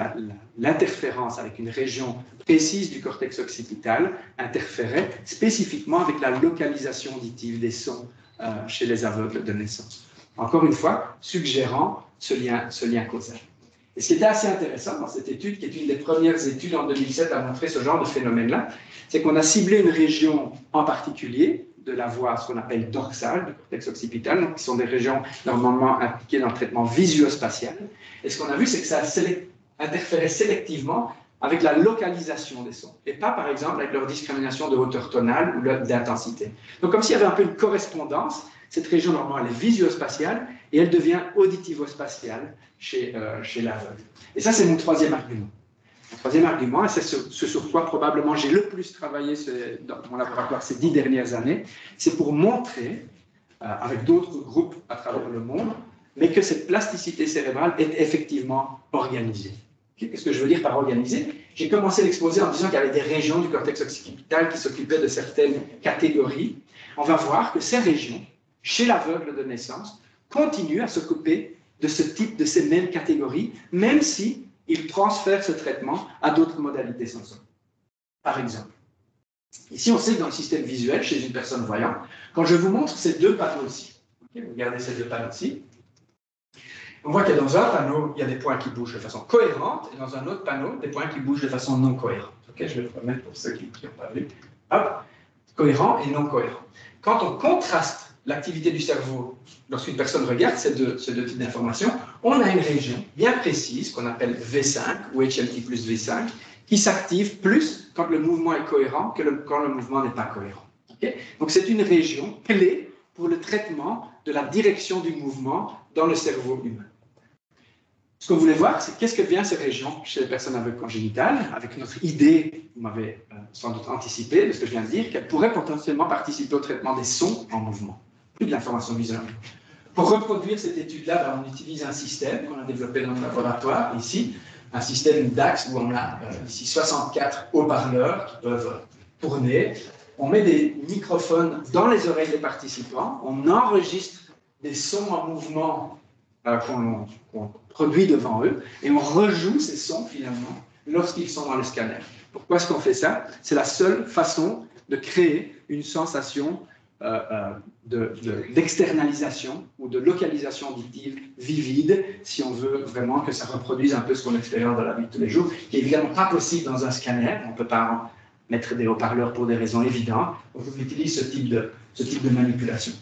l'interférence avec une région précise du cortex occipital interférait spécifiquement avec la localisation auditive des sons chez les aveugles de naissance. Encore une fois, suggérant ce lien causal. Et ce qui était assez intéressant dans cette étude, qui est une des premières études en 2007 à montrer ce genre de phénomène-là, c'est qu'on a ciblé une région en particulier de la voie, ce qu'on appelle dorsale, du cortex occipital, donc qui sont des régions normalement impliquées dans le traitement visuospatial. Et ce qu'on a vu, c'est que ça interférait sélectivement avec la localisation des sons, et pas, par exemple, avec leur discrimination de hauteur tonale ou d'intensité. Donc, comme s'il y avait un peu une correspondance, cette région, normalement, elle est visuospatiale, et elle devient auditivo-spatiale chez l'aveugle. Et ça, c'est mon troisième argument. Mon troisième argument, et c'est ce sur quoi probablement j'ai le plus travaillé dans mon laboratoire ces 10 dernières années, c'est pour montrer, avec d'autres groupes à travers le monde, mais que cette plasticité cérébrale est effectivement organisée. Qu'est-ce que je veux dire par organisée? J'ai commencé l'exposé en disant qu'il y avait des régions du cortex occipital qui s'occupaient de certaines catégories. On va voir que ces régions, chez l'aveugle de naissance, continuent à s'occuper de ces mêmes catégories, même si il transfère ce traitement à d'autres modalités sensorielles. Par exemple, ici, on sait que dans le système visuel, chez une personne voyante, quand je vous montre ces deux panneaux-ci, regardez ces deux panneaux-ci, on voit que dans un panneau, il y a des points qui bougent de façon cohérente, et dans un autre panneau, des points qui bougent de façon non cohérente. Je vais le remettre pour ceux qui n'ont pas vu. Hop. cohérent et non cohérent. Quand on contraste l'activité du cerveau lorsqu'une personne regarde ces deux types d'informations, on a une région bien précise qu'on appelle V5 ou HLT plus V5 qui s'active plus quand le mouvement est cohérent que quand le mouvement n'est pas cohérent. Okay? Donc c'est une région clé pour le traitement de la direction du mouvement dans le cerveau humain. Ce qu'on voulait voir, c'est qu'est-ce que devient ces régions chez les personnes aveugles congénitales, avec notre idée, vous m'avez sans doute anticipé de ce que je viens de dire, qu'elles pourraient potentiellement participer au traitement des sons en mouvement, plus de l'information visuelle. Pour reproduire cette étude-là, on utilise un système qu'on a développé dans le laboratoire, ici, un système DAX où on a ici 64 haut-parleurs qui peuvent tourner. On met des microphones dans les oreilles des participants, on enregistre des sons en mouvement qu'on produit devant eux, et on rejoue ces sons finalement lorsqu'ils sont dans le scanner. Pourquoi est-ce qu'on fait ça? C'est la seule façon de créer une sensation d'externalisation ou de localisation auditive vivide, si on veut vraiment que ça reproduise un peu ce qu'on expérimente dans la vie de tous les jours, qui est évidemment pas possible dans un scanner. On ne peut pas mettre des haut-parleurs pour des raisons évidentes. Donc on utilise ce type de manipulation.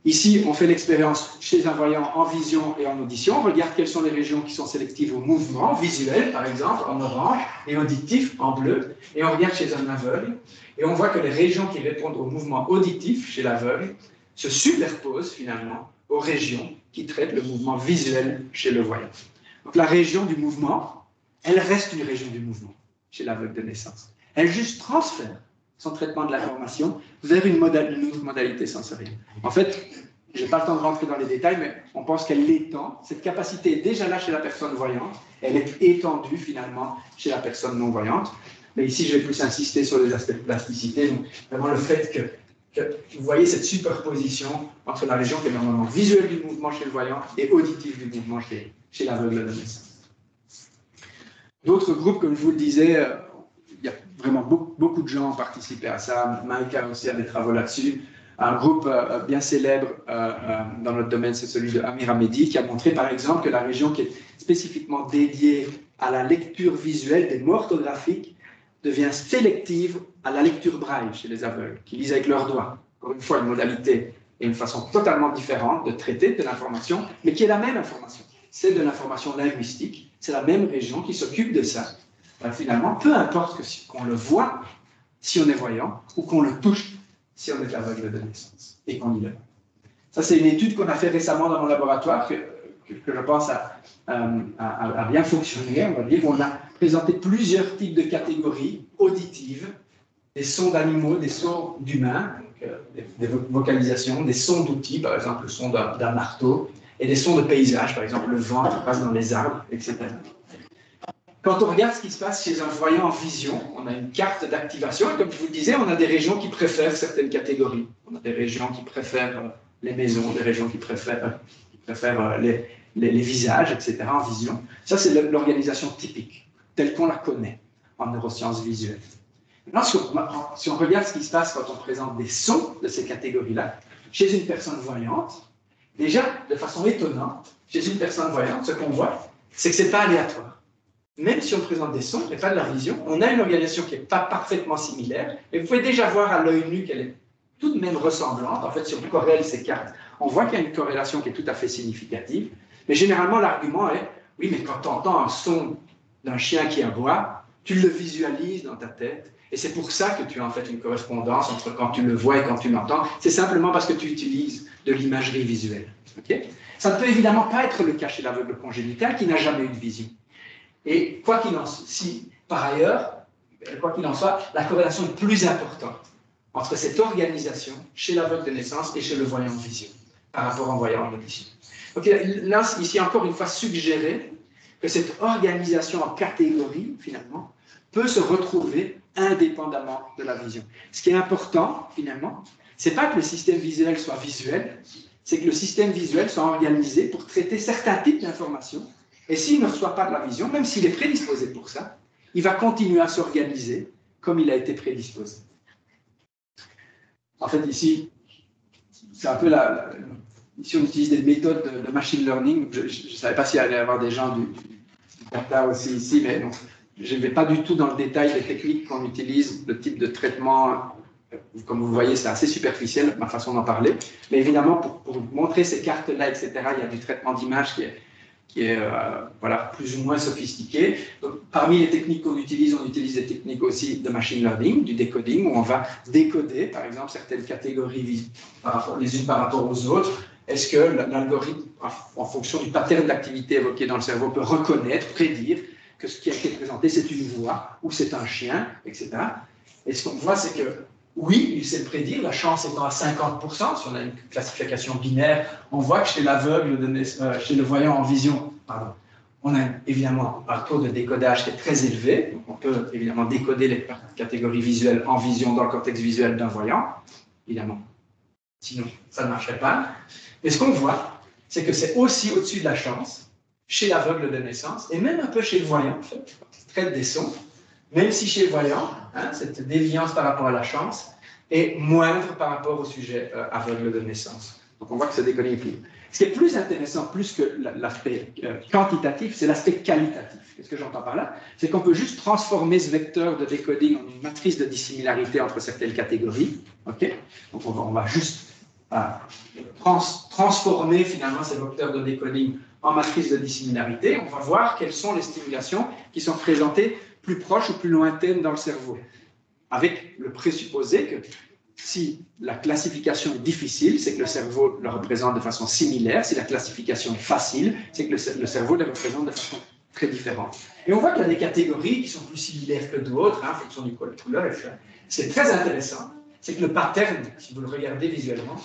Ici, on fait l'expérience chez un voyant en vision et en audition. On regarde quelles sont les régions qui sont sélectives au mouvement visuel, par exemple, en orange, et auditif, en bleu. Et on regarde chez un aveugle, et on voit que les régions qui répondent au mouvement auditif chez l'aveugle se superposent finalement aux régions qui traitent le mouvement visuel chez le voyant. Donc la région du mouvement, elle reste une région du mouvement chez l'aveugle de naissance. Elle juste transfère son traitement de l'information vers une autre modalité sensorielle. En fait, je n'ai pas le temps de rentrer dans les détails, mais on pense qu'elle l'étend. Cette capacité est déjà là chez la personne voyante. Elle est étendue finalement chez la personne non-voyante. Mais ici, je vais plus insister sur les aspects de plasticité. Donc, vraiment le fait que vous voyez cette superposition entre la région qui est normalement visuelle du mouvement chez le voyant et auditive du mouvement chez l'aveugle de naissance. D'autres groupes, comme je vous le disais, il y a vraiment beaucoup de gens ont participé à ça. Mike a aussi des travaux là-dessus. Un groupe bien célèbre dans notre domaine, c'est celui de Amir Hamedi, qui a montré par exemple que la région qui est spécifiquement dédiée à la lecture visuelle des mots orthographiques devient sélective à la lecture braille chez les aveugles, qui lisent avec leurs doigts. Encore une fois, une modalité et une façon totalement différente de traiter de l'information, mais qui est la même information. C'est de l'information linguistique, c'est la même région qui s'occupe de ça. Finalement, peu importe qu'on le voit si on est voyant ou qu'on le touche si on est aveugle de naissance et qu'on y le voit. Ça, c'est une étude qu'on a fait récemment dans mon laboratoire que je pense a bien fonctionné, on va dire. On a présenté plusieurs types de catégories auditives, des sons d'animaux, des sons d'humains, des vocalisations, des sons d'outils, par exemple le son d'un marteau, et des sons de paysage, par exemple le vent qui passe dans les arbres, etc. Quand on regarde ce qui se passe chez un voyant en vision, on a une carte d'activation, et comme je vous le disais, on a des régions qui préfèrent certaines catégories. On a des régions qui préfèrent les maisons, des régions qui préfèrent les visages, etc., en vision. Ça, c'est l'organisation typique, telle qu'on la connaît en neurosciences visuelles. Maintenant, si on regarde ce qui se passe quand on présente des sons de ces catégories-là, chez une personne voyante, déjà, de façon étonnante, chez une personne voyante, ce qu'on voit, c'est que ce n'est pas aléatoire. Même si on présente des sons et pas de la vision, on a une organisation qui n'est pas parfaitement similaire, mais vous pouvez déjà voir à l'œil nu qu'elle est tout de même ressemblante. En fait, si on corrèle ces cartes, on voit qu'il y a une corrélation qui est tout à fait significative. Mais généralement, l'argument est, oui, mais quand tu entends un son d'un chien qui aboie, tu le visualises dans ta tête, et c'est pour ça que tu as en fait une correspondance entre quand tu le vois et quand tu l'entends. C'est simplement parce que tu utilises de l'imagerie visuelle. Okay? Ça ne peut évidemment pas être le cas chez l'aveugle congénital qui n'a jamais eu de vision. Et quoi qu'il en soit, par ailleurs, quoi qu'il en soit, la corrélation est plus importante entre cette organisation chez l'aveugle de naissance et chez le voyant en vision, par rapport au voyant en audition. Donc là, ici, encore une fois, suggérer que cette organisation en catégories, finalement, peut se retrouver indépendamment de la vision. Ce qui est important, finalement, c'est pas que le système visuel soit visuel, c'est que le système visuel soit organisé pour traiter certains types d'informations. Et s'il ne reçoit pas de la vision, même s'il est prédisposé pour ça, il va continuer à s'organiser comme il a été prédisposé. En fait, ici, c'est un peu ici, on utilise des méthodes de machine learning. Je ne savais pas s'il allait y avoir des gens du data aussi ici, mais non, je ne vais pas du tout dans le détail des techniques qu'on utilise, le type de traitement comme vous voyez, c'est assez superficiel, ma façon d'en parler. Mais évidemment, pour vous montrer ces cartes-là, etc., il y a du traitement d'image qui est voilà, plus ou moins sophistiqué. Donc, parmi les techniques qu'on utilise, on utilise des techniques aussi de machine learning, du decoding, où on va décoder, par exemple, certaines catégories les unes par rapport aux autres. Est-ce que l'algorithme, en fonction du pattern d'activité évoqué dans le cerveau, peut reconnaître, prédire que ce qui a été présenté, c'est une voix ou c'est un chien, etc. Et ce qu'on voit, c'est que oui, il sait le prédire, la chance étant à 50%, si on a une classification binaire, on voit que chez l'aveugle, chez le voyant en vision, pardon, on a évidemment un taux de décodage qui est très élevé, donc on peut évidemment décoder les catégories visuelles en vision dans le cortex visuel d'un voyant, évidemment, sinon ça ne marcherait pas. Mais ce qu'on voit, c'est que c'est aussi au-dessus de la chance, chez l'aveugle de naissance, et même un peu chez le voyant, en fait, quand il traite des sons, même si chez le voyant, cette déviance par rapport à la chance est moindre par rapport au sujet aveugle de naissance. Donc on voit que ce décoding est plus. Ce qui est plus intéressant, plus que l'aspect quantitatif, c'est l'aspect qualitatif. Qu'est-ce que j'entends par là? C'est qu'on peut juste transformer ce vecteur de décoding en une matrice de dissimilarité entre certaines catégories. Okay, donc on va juste transformer finalement ces vecteurs de décoding en matrice de dissimilarité. On va voir quelles sont les stimulations qui sont présentées plus proches ou plus lointaines dans le cerveau, avec le présupposé que si la classification est difficile, c'est que le cerveau le représente de façon similaire. Si la classification est facile, c'est que le cerveau le représente de façon très différente. Et on voit qu'il y a des catégories qui sont plus similaires que d'autres, en fonction du couleur. C'est très intéressant, c'est que le pattern, si vous le regardez visuellement,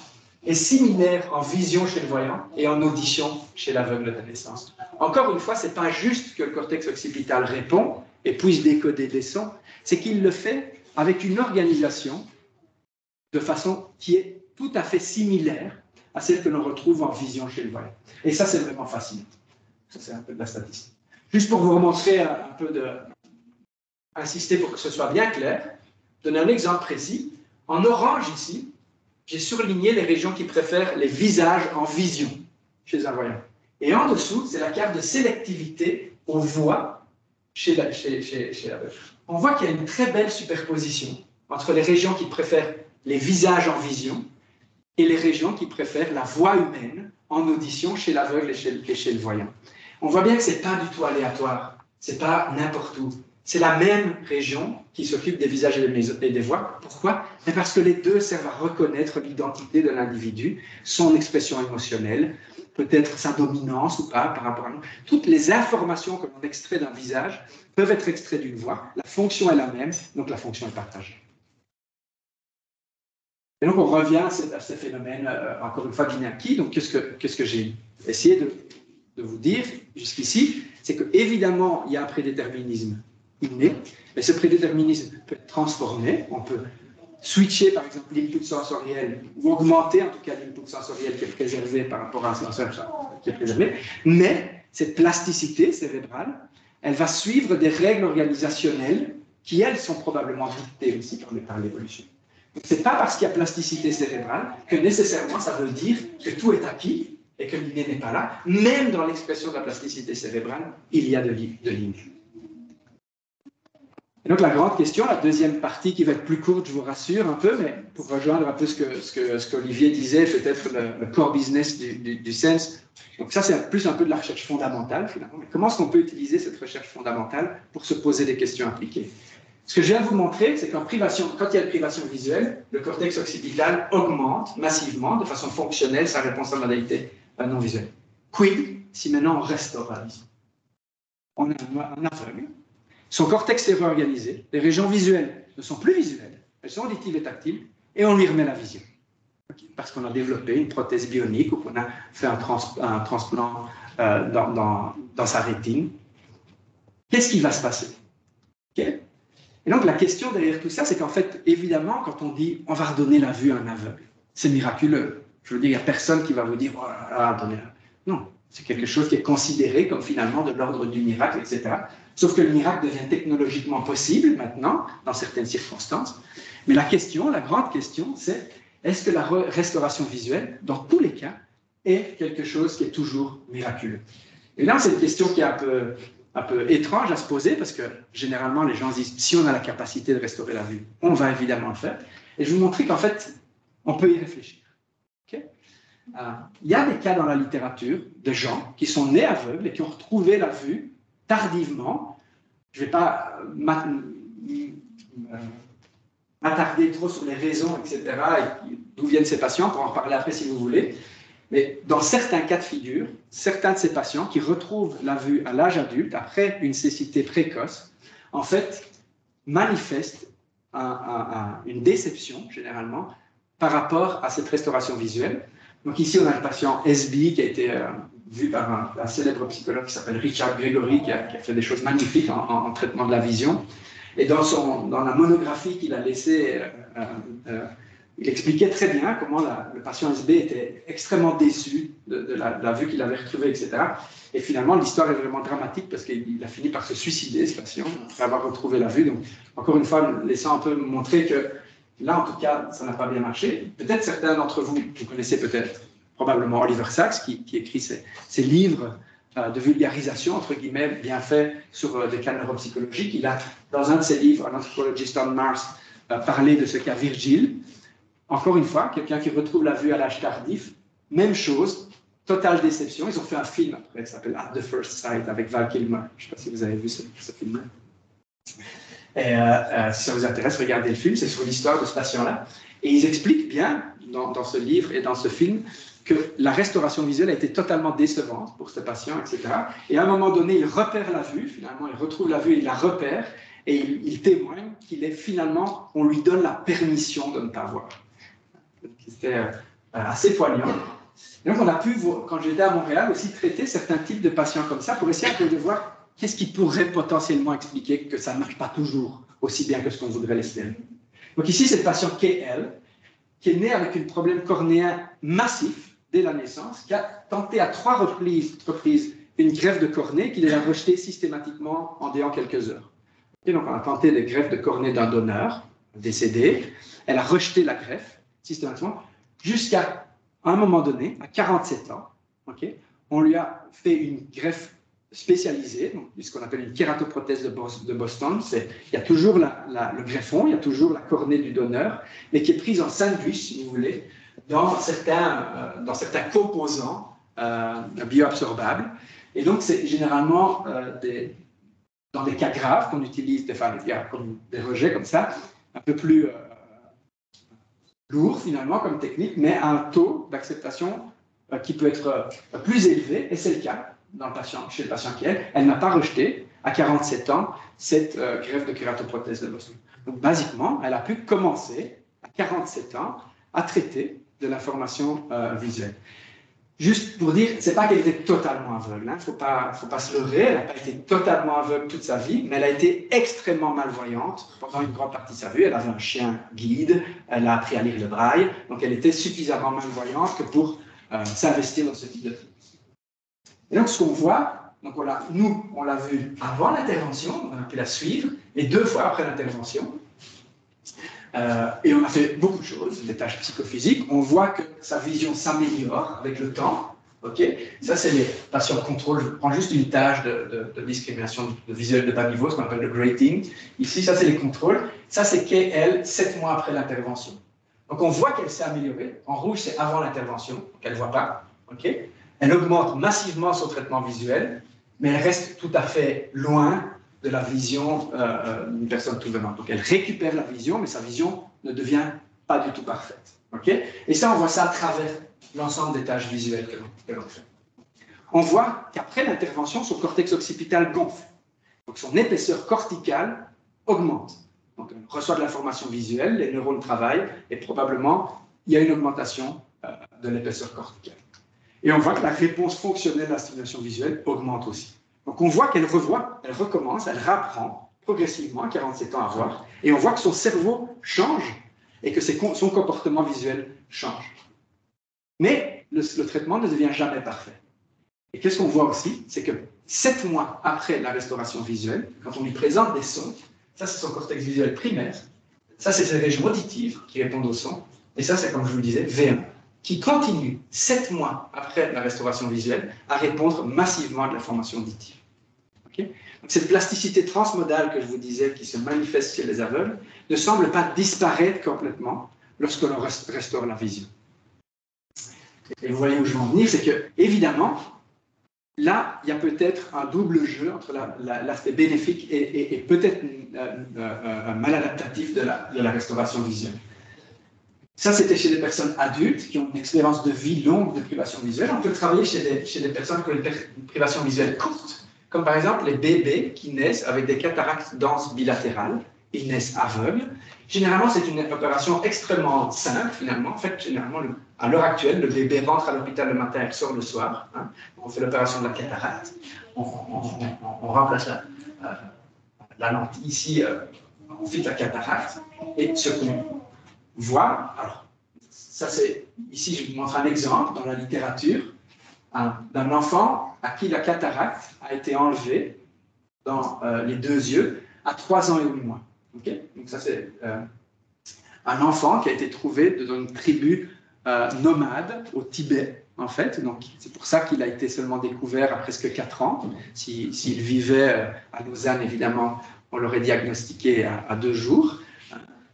est similaire en vision chez le voyant et en audition chez l'aveugle de naissance. Encore une fois, ce n'est pas juste que le cortex occipital répond et puisse décoder des sons, c'est qu'il le fait avec une organisation de façon qui est tout à fait similaire à celle que l'on retrouve en vision chez le voyant. Et ça, c'est vraiment fascinant. Ça, c'est un peu de la statistique. Juste pour vous remontrer un peu insister pour que ce soit bien clair, donner un exemple précis. En orange ici, j'ai surligné les régions qui préfèrent les visages en vision chez un voyant. Et en dessous, c'est la carte de sélectivité aux voix chez l'aveugle. On voit qu'il y a une très belle superposition entre les régions qui préfèrent les visages en vision et les régions qui préfèrent la voix humaine en audition chez l'aveugle et chez le voyant. On voit bien que ce n'est pas du tout aléatoire, ce n'est pas n'importe où. C'est la même région qui s'occupe des visages et des voix. Pourquoi? Mais parce que les deux servent à reconnaître l'identité de l'individu, son expression émotionnelle, peut-être sa dominance ou pas par rapport à nous. Toutes les informations que l'on extrait d'un visage peuvent être extraites d'une voix. La fonction est la même, donc la fonction est partagée. Et donc on revient à ce phénomène, encore une fois, d'inertie. Donc qu'est-ce que j'ai essayé de vous dire jusqu'ici? C'est qu'évidemment, il y a un prédéterminisme inné, mais ce prédéterminisme peut être transformé. On peut switcher, par exemple, l'input sensoriel, ou augmenter en tout cas l'input sensoriel qui est préservé par rapport à un senseur qui est préservé. Mais cette plasticité cérébrale, elle va suivre des règles organisationnelles qui, elles, sont probablement dictées aussi par l'évolution. Ce n'est pas parce qu'il y a plasticité cérébrale que nécessairement ça veut dire que tout est acquis et que l'inné n'est pas là. Même dans l'expression de la plasticité cérébrale, il y a de l'inné. Et donc la grande question, la deuxième partie qui va être plus courte, je vous rassure un peu, mais pour rejoindre un peu ce qu'Olivier disait, peut-être le core business du SENS. Donc ça, c'est plus un peu de la recherche fondamentale finalement. Mais comment est-ce qu'on peut utiliser cette recherche fondamentale pour se poser des questions appliquées? Ce que je viens de vous montrer, c'est quand il y a une privation visuelle, le cortex occipital augmente massivement, de façon fonctionnelle, sa réponse à la modalité non visuelle. Quid si maintenant on restaure la vision? On a un aveugle. Son cortex est réorganisé, les régions visuelles ne sont plus visuelles, elles sont auditives et tactiles, et on lui remet la vision. Parce qu'on a développé une prothèse bionique ou qu'on a fait un transplant dans sa rétine. Qu'est-ce qui va se passer? Okay. Et donc la question derrière tout ça, c'est qu'en fait, évidemment, quand on dit on va redonner la vue à un aveugle, c'est miraculeux. Je veux dire, il n'y a personne qui va vous dire oh là là, donnez la... Non, c'est quelque chose qui est considéré comme finalement de l'ordre du miracle, etc. Sauf que le miracle devient technologiquement possible maintenant, dans certaines circonstances. Mais la grande question, c'est est-ce que la restauration visuelle, dans tous les cas, est quelque chose qui est toujours miraculeux? Et là, c'est une question qui est un peu étrange à se poser, parce que généralement, les gens disent si on a la capacité de restaurer la vue, on va évidemment le faire. Et je vais vous montrer qu'en fait, on peut y réfléchir. Okay? Il y a des cas dans la littérature de gens qui sont nés aveugles et qui ont retrouvé la vue tardivement. Je ne vais pas m'attarder trop sur les raisons, etc., et d'où viennent ces patients, pour en reparler après si vous voulez. Mais dans certains cas de figure, certains de ces patients qui retrouvent la vue à l'âge adulte, après une cécité précoce, en fait, manifestent une déception, généralement, par rapport à cette restauration visuelle. Donc ici, on a le patient SB qui a été vu par un célèbre psychologue qui s'appelle Richard Gregory, qui a fait des choses magnifiques en traitement de la vision. Et dans la monographie qu'il a laissée, il expliquait très bien comment le patient SB était extrêmement déçu de la vue qu'il avait retrouvée, etc. Et finalement, l'histoire est vraiment dramatique parce qu'il a fini par se suicider, ce patient, après avoir retrouvé la vue. Donc, encore une fois, laissant un peu montrer que là, en tout cas, ça n'a pas bien marché. Peut-être certains d'entre vous connaissez peut-être probablement Oliver Sacks, qui écrit ces livres de vulgarisation, entre guillemets, bien faits sur des cas neuropsychologiques. Il a, dans un de ses livres, An Anthropologist on Mars, parlé de ce cas Virgile. Encore une fois, quelqu'un qui retrouve la vue à l'âge tardif, même chose, totale déception. Ils ont fait un film après, qui s'appelle At the First Sight, avec Val Kilmer. Je ne sais pas si vous avez vu ce film-là. Et si ça vous intéresse, regardez le film, c'est sur l'histoire de ce patient-là. Et ils expliquent bien, dans ce livre et dans ce film, que la restauration visuelle a été totalement décevante pour ce patient, etc. Et à un moment donné, il repère la vue, finalement, il retrouve la vue, il la repère, et il témoigne qu'il est finalement, on lui donne la permission de ne pas voir. C'était assez poignant. Et donc on a pu, quand j'étais à Montréal, aussi traiter certains types de patients comme ça pour essayer de voir qu'est-ce qui pourrait potentiellement expliquer que ça ne marche pas toujours aussi bien que ce qu'on voudrait l'espérer. Donc ici, c'est le patient KL, qui est né avec un problème cornéen massif dès la naissance, qui a tenté à 3 reprises une greffe de cornée qu'il a rejetée systématiquement en déant quelques heures. Et donc on a tenté des greffes de cornée d'un donneur décédé. Elle a rejeté la greffe systématiquement jusqu'à un moment donné, à 47 ans, on lui a fait une greffe spécialisée, donc ce qu'on appelle une kératoprothèse de Boston. Il y a toujours le greffon, il y a toujours la cornée du donneur, mais qui est prise en sandwich, si vous voulez, dans certains composants bioabsorbables. Et donc, c'est généralement dans des cas graves qu'on utilise comme des rejets comme ça, un peu plus lourd finalement comme technique, mais à un taux d'acceptation qui peut être plus élevé, et c'est le cas chez le patient qui elle n'a pas rejeté à 47 ans cette greffe de kératoprothèse de Boston. Donc basiquement, elle a pu commencer à 47 ans à traiter de l'information visuelle. Juste pour dire, c'est pas qu'elle était totalement aveugle, faut pas se leurrer, elle n'a pas été totalement aveugle toute sa vie, mais elle a été extrêmement malvoyante pendant une grande partie de sa vie. Elle avait un chien guide, elle a appris à lire le braille, donc elle était suffisamment malvoyante que pour s'investir dans ce type de trucs. Et donc ce qu'on voit, on l'a vu avant l'intervention, on a pu la suivre, et 2 fois après l'intervention. Et on a fait beaucoup de choses, des tâches psychophysiques. On voit que sa vision s'améliore avec le temps. Ça, c'est les patients contrôle. Je prends juste une tâche de discrimination visuelle de bas niveau, ce qu'on appelle le grading. Ici, ça, c'est les contrôles. Ça, c'est KL 7 mois après l'intervention. Donc, on voit qu'elle s'est améliorée. En rouge, c'est avant l'intervention, donc elle ne voit pas. Elle augmente massivement son traitement visuel, mais elle reste tout à fait loin de la vision d'une personne tout venant. Donc elle récupère la vision, mais sa vision ne devient pas du tout parfaite. Et ça, on voit ça à travers l'ensemble des tâches visuelles que l'on fait. On voit qu'après l'intervention, son cortex occipital gonfle. Donc son épaisseur corticale augmente. Donc on reçoit de l'information visuelle, les neurones travaillent, et probablement, il y a une augmentation de l'épaisseur corticale. Et on voit que la réponse fonctionnelle à la stimulation visuelle augmente aussi. Donc on voit qu'elle revoit, elle recommence, elle rapprend progressivement à 47 ans à voir, et on voit que son cerveau change et que son comportement visuel change. Mais le traitement ne devient jamais parfait. Et qu'est-ce qu'on voit aussi? C'est que 7 mois après la restauration visuelle, quand on lui présente des sons, ça c'est son cortex visuel primaire, ça c'est ses régions auditives qui répondent aux sons, et ça c'est, comme je vous le disais, V1, qui continue 7 mois après la restauration visuelle à répondre massivement à de l'information auditive. Okay? Donc, cette plasticité transmodale que je vous disais qui se manifeste chez les aveugles ne semble pas disparaître complètement lorsque l'on restaure la vision. Et vous voyez où je veux en venir, c'est que, évidemment, là, il y a peut-être un double jeu entre l'aspect bénéfique et peut-être un maladaptatif de la restauration visuelle. Ça, c'était chez des personnes adultes qui ont une expérience de vie longue de privation visuelle. On peut travailler chez des personnes qui ont une privation visuelle courte, comme par exemple les bébés qui naissent avec des cataractes denses bilatérales. Ils naissent aveugles. Généralement, c'est une opération extrêmement simple, finalement. En fait, généralement, à l'heure actuelle, le bébé rentre à l'hôpital le matin et sort le soir. Hein. On fait l'opération de la cataracte. On remplace la lentille ici, on fait la cataracte. Et ce qu'on voit, alors, ça c'est, ici je vous montre un exemple dans la littérature d'un enfant à qui la cataracte a été enlevée dans les deux yeux à 3 ans et 8 mois. Okay? Donc ça c'est un enfant qui a été trouvé dans une tribu nomade au Tibet, en fait. Donc c'est pour ça qu'il a été seulement découvert à presque 4 ans. S'il vivait à Lausanne, évidemment, on l'aurait diagnostiqué à 2 jours.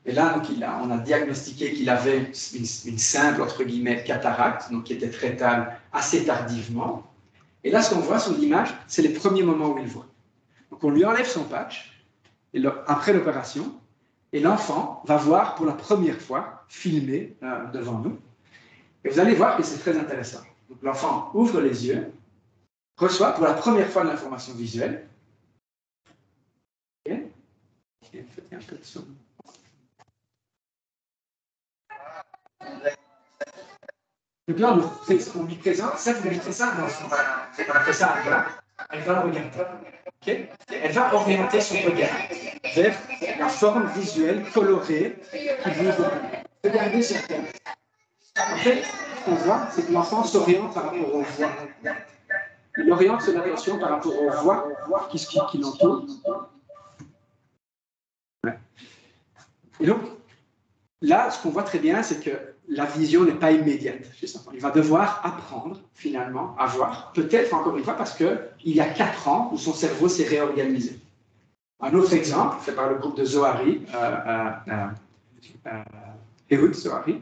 Et là, donc, on a diagnostiqué qu'il avait une simple, entre guillemets, cataracte, donc qui était traitable assez tardivement. Et là, ce qu'on voit sur l'image, c'est les premiers moments où il voit. Donc on lui enlève son patch, après l'opération, et l'enfant va voir pour la première fois, filmé devant nous. Et vous allez voir que c'est très intéressant. Donc l'enfant ouvre les yeux, reçoit pour la première fois de l'information visuelle. Okay. Faites un peu de son. Donc là, on lui présente, ça, vous lui présentez ça, non, on fait ça là, elle va le regarder. Okay? Elle va orienter son regard vers la forme visuelle colorée qui vous regardez sur terre. En fait, ce qu'on voit, c'est que l'enfant s'oriente par rapport aux voix. Il oriente son attention par rapport aux voix qui l'entourent. Ouais. Et donc, là, ce qu'on voit très bien, c'est que la vision n'est pas immédiate chez cet enfant. Il va devoir apprendre, finalement, à voir. Peut-être, encore une fois, parce qu'il y a 4 ans où son cerveau s'est réorganisé. Un autre exemple, fait par le groupe de Zohari, Ehud Zohari,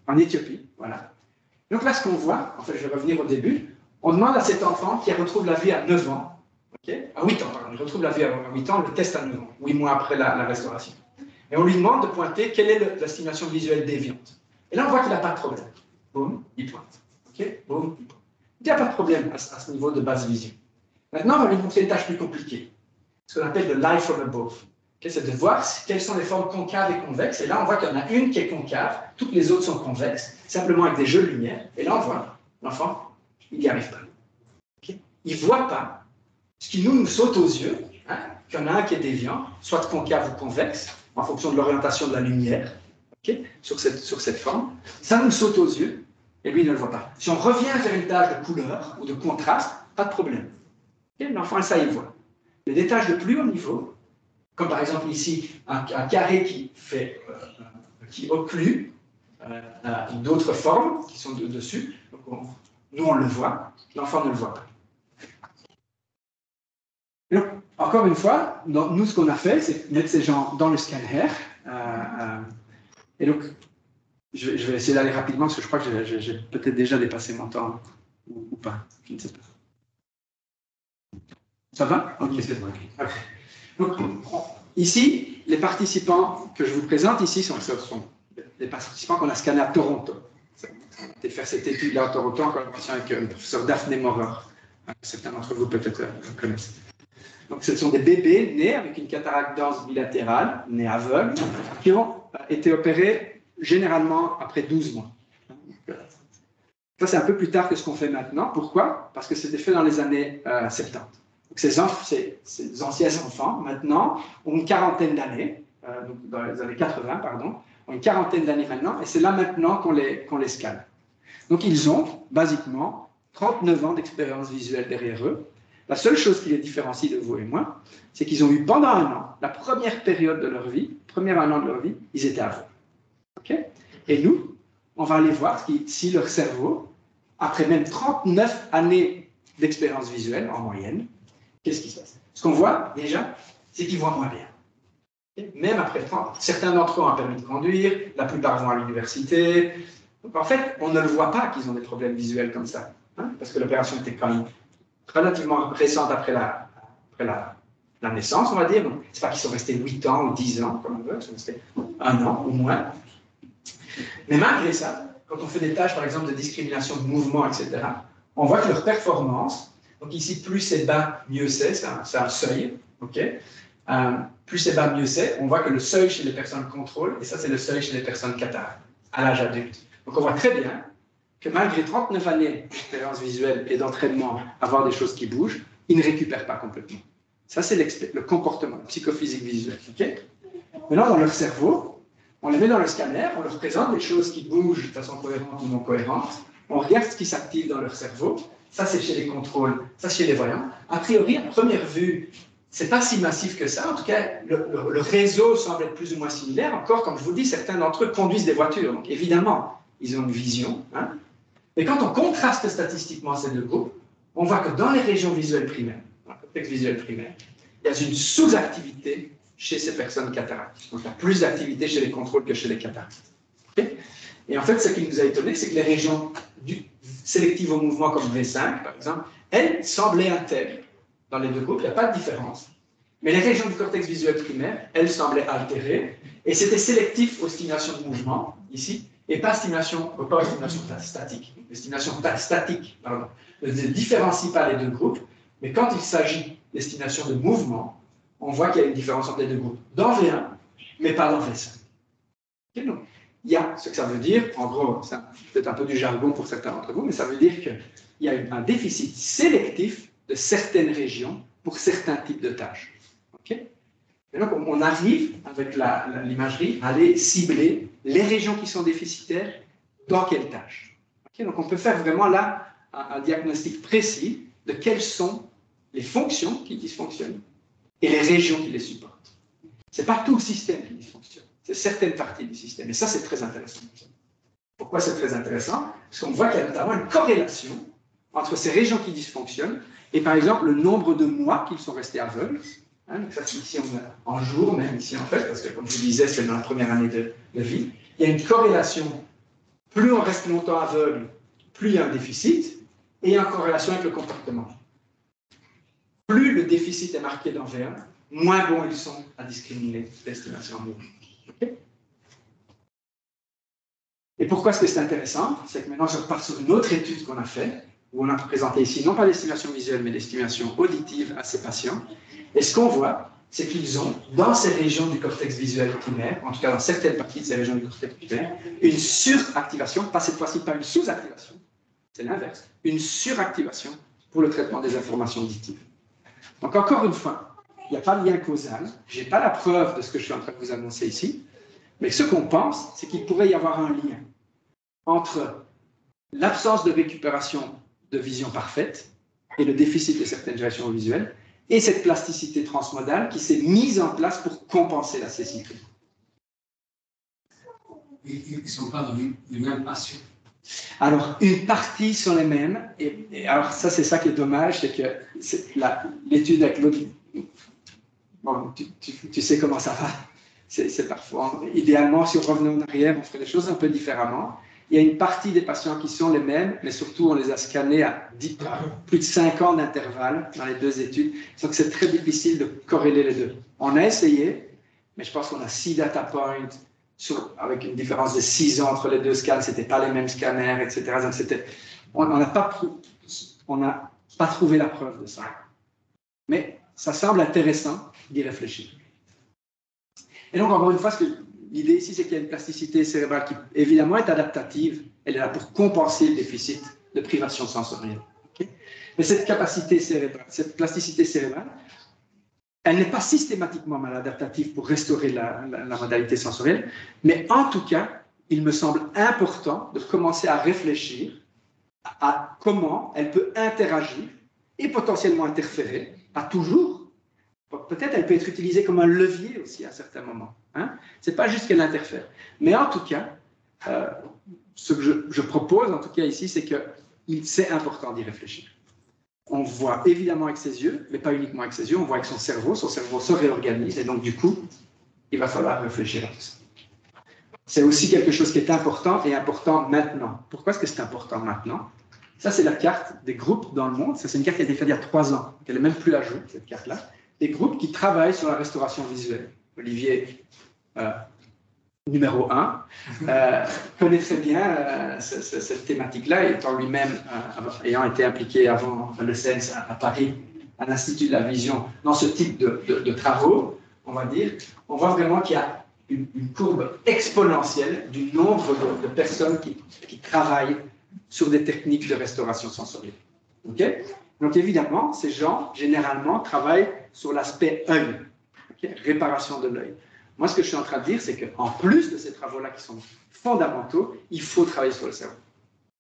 en Éthiopie, voilà. Donc là, ce qu'on voit, en fait, je vais revenir au début, on demande à cet enfant qui retrouve la vie à 9 ans, okay, à 8 ans, pardon, il retrouve la vie à 8 ans, on le teste à 9 ans, 8 mois après la restauration. Et on lui demande de pointer quelle est la stimulation visuelle déviante. Et là, on voit qu'il n'a pas de problème. Boum, il pointe. Okay, boum, il pointe. Il n'y a pas de problème à ce niveau de basse vision. Maintenant, on va lui montrer une tâche plus compliquée, ce qu'on appelle le life from above. Okay, c'est de voir quelles sont les formes concaves et convexes. Et là, on voit qu'il y en a une qui est concave, toutes les autres sont convexes, simplement avec des jeux de lumière. Et là, on voit l'enfant, il n'y arrive pas. Okay, il ne voit pas ce qui nous saute aux yeux, hein, qu'il y en a un qui est déviant, soit concave ou convexe, en fonction de l'orientation de la lumière, okay, sur cette forme. Ça nous saute aux yeux, et lui, il ne le voit pas. Si on revient vers une tâche de couleur ou de contraste, pas de problème. Okay, l'enfant, ça, il voit. Mais des tâches de plus haut niveau, comme par exemple ici, un carré qui occlue d'autres formes qui sont dessus, donc nous, on le voit, l'enfant ne le voit pas. Donc, encore une fois, nous, ce qu'on a fait, c'est mettre ces gens dans le scanner. Et donc, je vais essayer d'aller rapidement, parce que je crois que j'ai peut-être déjà dépassé mon temps, ou pas, je ne sais pas. Ça va? Ok, c'est bon. Okay. Donc, ici, les participants que je vous présente ici sont les participants qu'on a scannés à Toronto. On a fait cette étude-là à Toronto en collaboration avec le professeur Daphne Maurer. Certains d'entre vous peut-être le connaissent. Donc, ce sont des bébés nés avec une cataracte dense bilatérale, nés aveugles, qui ont été opérés généralement après 12 mois. Ça, c'est un peu plus tard que ce qu'on fait maintenant. Pourquoi? Parce que c'était fait dans les années 70. Donc, ces anciens enfants, maintenant, ont une quarantaine d'années, dans les années 80, pardon, ont une quarantaine d'années maintenant, et c'est là maintenant qu'on les scanne. Donc, ils ont, basiquement, 39 ans d'expérience visuelle derrière eux. La seule chose qui les différencie de vous et moi, c'est qu'ils ont eu pendant 1 an, la première période de leur vie, premier 1 an de leur vie, ils étaient aveugles. Okay? Et nous, on va aller voir si leur cerveau, après même 39 années d'expérience visuelle en moyenne, qu'est-ce qui se passe? Ce qu'on voit déjà, c'est qu'ils voient moins bien. Même après 30, certains d'entre eux ont un permis de conduire, la plupart vont à l'université. Donc en fait, on ne le voit pas qu'ils ont des problèmes visuels comme ça, hein, parce que l'opération était quand même relativement récente après la naissance, on va dire. Donc, c'est pas qu'ils sont restés 8 ans ou 10 ans, comme on veut, ils sont restés 1 an ou moins. Mais malgré ça, quand on fait des tâches, par exemple, de discrimination de mouvement, etc., on voit que leur performance, donc ici, plus c'est bas, mieux c'est un seuil, ok? Plus c'est bas, mieux c'est. On voit que le seuil chez les personnes contrôle, et ça, c'est le seuil chez les personnes cataractes, à l'âge adulte. Donc, on voit très bien que malgré 39 années d'expérience visuelle et d'entraînement à voir des choses qui bougent, ils ne récupèrent pas complètement. Ça, c'est le comportement, le psychophysique visuel. Okay? Maintenant, dans leur cerveau, on les met dans le scanner, on leur présente des choses qui bougent de façon cohérente ou non cohérente, on regarde ce qui s'active dans leur cerveau, ça c'est chez les contrôles, ça c'est chez les voyants. A priori, à première vue, c'est pas si massif que ça, en tout cas, le réseau semble être plus ou moins similaire. Encore, comme je vous dis, certains d'entre eux conduisent des voitures, donc évidemment, ils ont une vision. Hein? Mais quand on contraste statistiquement ces deux groupes, on voit que dans les régions visuelles primaires, dans le contexte visuel primaire, il y a une sous-activité chez ces personnes cataractes. Donc, il y a plus d'activité chez les contrôles que chez les cataractes. Okay? Et en fait, ce qui nous a étonné, c'est que les régions sélectives au mouvement, comme V5, par exemple, elles semblaient intègres dans les deux groupes, il n'y a pas de différence. Mais les régions du cortex visuel primaire, elles semblaient altérées, et c'était sélectif aux stimulations de mouvement, ici, et pas stimulation statique. Les stimulations statiques, pardon, ne différencient pas les deux groupes, mais quand il s'agit des stimulations de mouvement, on voit qu'il y a une différence entre les deux groupes, dans V1, mais pas dans V5. Okay, donc, il y a ce que ça veut dire, en gros, c'est peut-être un peu du jargon pour certains d'entre vous, mais ça veut dire qu'il y a un déficit sélectif de certaines régions pour certains types de tâches. Okay? Et donc, on arrive, avec l'imagerie, à aller cibler les régions qui sont déficitaires dans quelles tâches. Okay? Donc, on peut faire vraiment là un diagnostic précis de quelles sont les fonctions qui dysfonctionnent et les régions qui les supportent. Ce n'est pas tout le système qui dysfonctionne, c'est certaines parties du système. Et ça, c'est très intéressant. Pourquoi c'est très intéressant? Parce qu'on voit qu'il y a notamment une corrélation entre ces régions qui dysfonctionnent et, par exemple, le nombre de mois qu'ils sont restés aveugles. Hein, donc ça, c'est ici en jours, même ici en fait, parce que comme je vous disais, c'est dans la première année de vie. Il y a une corrélation. Plus on reste longtemps aveugle, plus il y a un déficit, et il y a une corrélation avec le comportement. Plus le déficit est marqué dans V1, moins bons ils sont à discriminer l'estimation en mouvement. Okay? Et pourquoi est-ce que c'est intéressant? C'est que maintenant je repars sur une autre étude qu'on a faite, où on a présenté ici non pas des stimulations visuelles, mais des stimulations auditives à ces patients. Et ce qu'on voit, c'est qu'ils ont, dans ces régions du cortex visuel primaire, en tout cas dans certaines parties de ces régions du cortex primaire, une suractivation, pas cette fois-ci pas une sous-activation, c'est l'inverse, une suractivation pour le traitement des informations auditives. Donc encore une fois, il n'y a pas de lien causal, je n'ai pas la preuve de ce que je suis en train de vous annoncer ici, mais ce qu'on pense, c'est qu'il pourrait y avoir un lien entre l'absence de récupération de vision parfaite et le déficit de certaines régions visuelles, et cette plasticité transmodale qui s'est mise en place pour compenser la cécité. Ils ne sont pas dans les mêmes patients. Alors, une partie sont les mêmes, et alors ça, c'est ça qui est dommage, c'est que l'étude avec l'autre, bon, tu sais comment ça va, c'est parfois, idéalement, si on revenait en arrière, on ferait les choses un peu différemment. Il y a une partie des patients qui sont les mêmes, mais surtout, on les a scannés à plus de 5 ans d'intervalle dans les deux études. Donc, c'est très difficile de corréler les deux. On a essayé, mais je pense qu'on a 6 data points, avec une différence de 6 ans entre les deux scans. Ce n'étaient pas les mêmes scanners, etc. Donc, on n'a pas trouvé la preuve de ça. Mais ça semble intéressant d'y réfléchir. Et donc, encore une fois, l'idée ici, c'est qu'il y a une plasticité cérébrale qui, évidemment, est adaptative. Elle est là pour compenser le déficit de privation sensorielle. Okay? Mais cette capacité cérébrale, cette plasticité cérébrale, elle n'est pas systématiquement maladaptative pour restaurer la modalité sensorielle, mais en tout cas, il me semble important de commencer à réfléchir à comment elle peut interagir et potentiellement interférer, pas toujours. Peut-être elle peut être utilisée comme un levier aussi à certains moments. Hein? Ce n'est pas juste qu'elle interfère. Mais en tout cas, ce que je propose, en tout cas ici, c'est que c'est important d'y réfléchir. on voit évidemment avec ses yeux, mais pas uniquement avec ses yeux, on voit avec son cerveau se réorganise, et donc du coup, il va falloir réfléchir à tout ça. C'est aussi quelque chose qui est important et important maintenant. Pourquoi est-ce que c'est important maintenant? Ça, c'est la carte des groupes dans le monde. Ça, c'est une carte qui a été faite il y a 3 ans. Elle n'est même plus à jour, cette carte-là. Des groupes qui travaillent sur la restauration visuelle. Olivier, numéro 1, connaît très bien cette thématique-là, étant lui-même, ayant été impliqué avant le CENS à Paris, à l'Institut de la Vision, dans ce type de travaux, on va dire. On voit vraiment qu'il y a une courbe exponentielle du nombre de personnes qui travaillent sur des techniques de restauration sensorielle. Okay? Donc évidemment, ces gens, généralement, travaillent sur l'aspect œil, okay? Réparation de l'œil. Moi, ce que je suis en train de dire, c'est qu'en plus de ces travaux-là qui sont fondamentaux, il faut travailler sur le cerveau.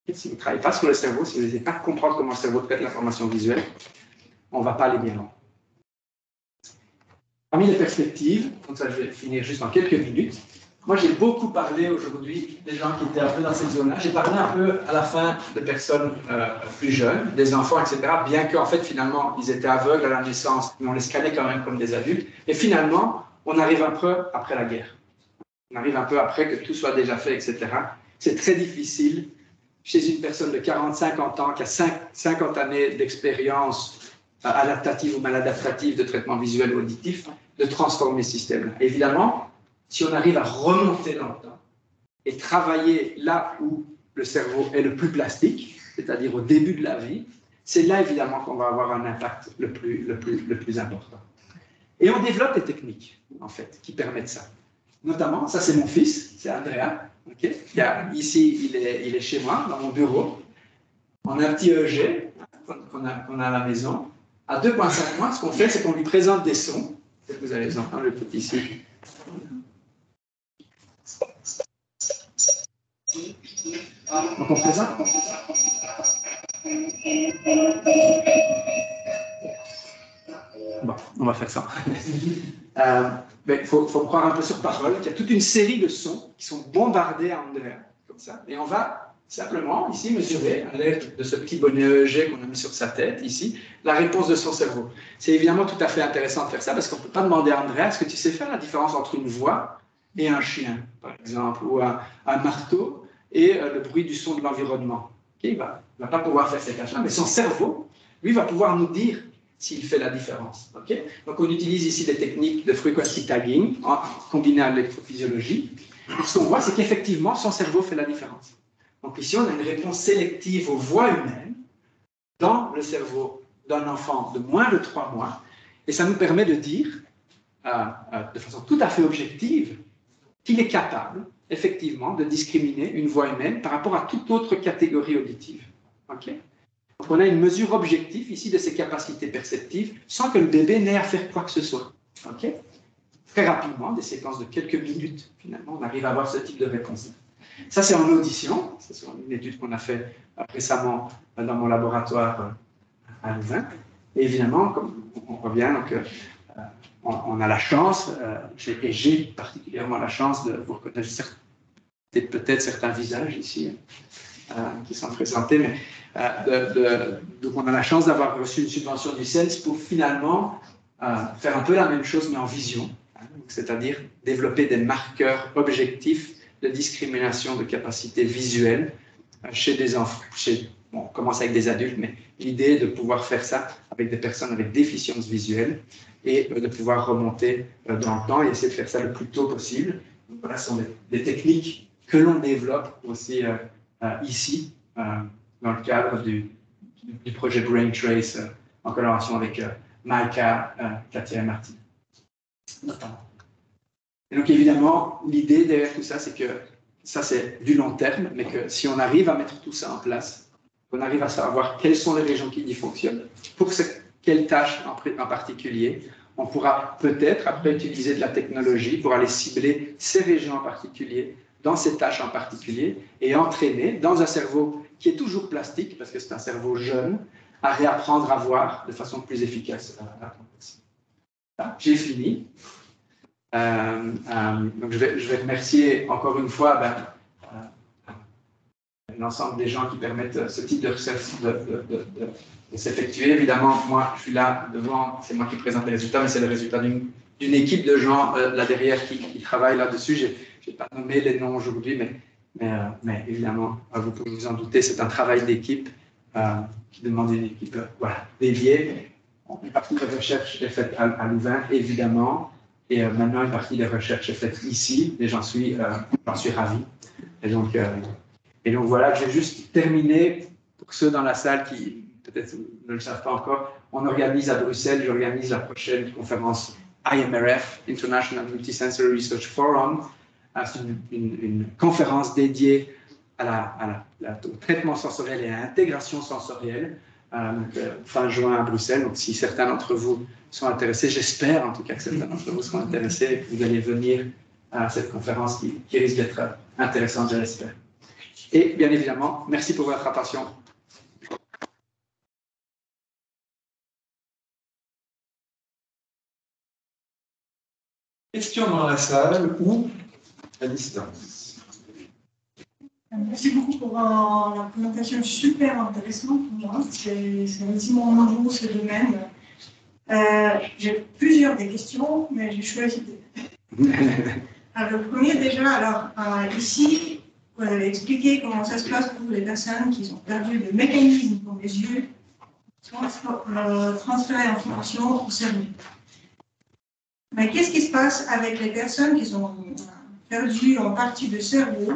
Okay? Si vous ne travaillez pas sur le cerveau, si vous n'essayez pas de comprendre comment le cerveau traite l'information visuelle, on ne va pas aller bien loin. Parmi les perspectives, comme ça je vais finir juste en quelques minutes, moi j'ai beaucoup parlé aujourd'hui des gens qui étaient un peu dans cette zone-là. J'ai parlé un peu à la fin de personnes plus jeunes, des enfants, etc. Bien qu'en fait finalement ils étaient aveugles à la naissance, mais on les scannait quand même comme des adultes. Et finalement, on arrive un peu après la guerre. On arrive un peu après que tout soit déjà fait, etc. C'est très difficile chez une personne de 40-50 ans qui a 50 années d'expérience adaptative ou maladaptative de traitement visuel ou auditif, de transformer ce système-là. Évidemment, si on arrive à remonter dans le temps et travailler là où le cerveau est le plus plastique, c'est-à-dire au début de la vie, c'est là évidemment qu'on va avoir un impact le plus important. Et on développe des techniques, en fait, qui permettent ça. Notamment, ça c'est mon fils, c'est Andrea. Okay? Ici, il est chez moi, dans mon bureau. On a un petit EEG qu'on a à la maison. À 2,5 mois, ce qu'on fait, c'est qu'on lui présente des sons. Vous allez les entendre, le petit ici. Donc on présente. Bon, on va faire ça. Il faut croire un peu sur parole qu'il y a toute une série de sons qui sont bombardés à Andrea, comme ça. Et on va simplement, ici, mesurer, à l'aide de ce petit bonnet EEG qu'on a mis sur sa tête, ici, la réponse de son cerveau. C'est évidemment tout à fait intéressant de faire ça, parce qu'on ne peut pas demander à Andrea, est-ce que tu sais faire la différence entre une voix et un chien, par exemple, ou un marteau et le bruit du son de l'environnement. Okay, il ne va pas pouvoir faire ces tâches-là, mais son cerveau, lui, va pouvoir nous dire s'il fait la différence. Okay? Donc, on utilise ici des techniques de frequency tagging, combinées à l'électrophysiologie. Ce qu'on voit, c'est qu'effectivement, son cerveau fait la différence. Donc, ici, on a une réponse sélective aux voix humaines dans le cerveau d'un enfant de moins de 3 mois, et ça nous permet de dire, de façon tout à fait objective, qu'il est capable, effectivement, de discriminer une voix humaine par rapport à toute autre catégorie auditive. Okay? Donc, on a une mesure objective ici de ses capacités perceptives sans que le bébé n'ait à faire quoi que ce soit. Okay? Très rapidement, des séquences de quelques minutes, finalement, on arrive à avoir ce type de réponse. Ça, c'est en audition. C'est une étude qu'on a fait récemment dans mon laboratoire à Louvain. Et évidemment, comme on revient, donc, on a la chance, et j'ai particulièrement la chance de vous reconnaître peut-être certains visages ici qui sont présentés, mais donc on a la chance d'avoir reçu une subvention du CENS pour finalement faire un peu la même chose, mais en vision, c'est-à-dire développer des marqueurs objectifs de discrimination de capacités visuelles chez des enfants. On commence avec des adultes, mais l'idée est de pouvoir faire ça avec des personnes avec déficience visuelle et de pouvoir remonter dans le temps et essayer de faire ça le plus tôt possible. Donc, voilà, ce sont des techniques que l'on développe aussi ici, dans le cadre du projet Brain Trace, en collaboration avec Maïka, Katia et Martine, notamment. Et donc évidemment, l'idée derrière tout ça, c'est que ça c'est du long terme, mais que si on arrive à mettre tout ça en place, on arrive à savoir quelles sont les régions qui y fonctionnent, pour quelles tâches en particulier, on pourra peut-être après utiliser de la technologie pour aller cibler ces régions en particulier, dans ces tâches en particulier, et entraîner dans un cerveau qui est toujours plastique, parce que c'est un cerveau jeune, à réapprendre à voir de façon plus efficace. J'ai fini. Donc je vais remercier encore une fois l'ensemble des gens qui permettent ce type de recherche de s'effectuer. Évidemment, moi, je suis là devant, c'est moi qui présente les résultats, mais c'est le résultat d'une équipe de gens là derrière qui travaillent là-dessus. Je n'ai pas nommé les noms aujourd'hui, mais évidemment, vous pouvez vous en douter, c'est un travail d'équipe qui demande une équipe dédiée. Une partie de recherche est faite à Louvain, évidemment, et maintenant une partie de recherche est faite ici, et j'en suis ravi. Et donc voilà, je vais juste terminer, pour ceux dans la salle qui peut-être ne le savent pas encore, on organise à Bruxelles, j'organise la prochaine conférence IMRF, International Multisensory Research Forum. C'est une conférence dédiée au traitement sensoriel et à l'intégration sensorielle, fin juin à Bruxelles. Donc, si certains d'entre vous sont intéressés, j'espère en tout cas que certains d'entre vous seront intéressés et que vous allez venir à cette conférence qui risque d'être intéressante, je l'espère. Et bien évidemment, merci pour votre attention. Questions dans la salle ou à distance? Merci beaucoup pour la présentation super intéressante pour moi. C'est relativement nouveau ce domaine. J'ai plusieurs des questions, mais j'ai choisi de... Alors, le premier déjà, ici, vous avez expliqué comment ça se passe pour les personnes qui ont perdu le mécanisme dans les yeux, transférer l'information au cerveau. Mais qu'est-ce qui se passe avec les personnes qui ont perdu en partie de cerveau?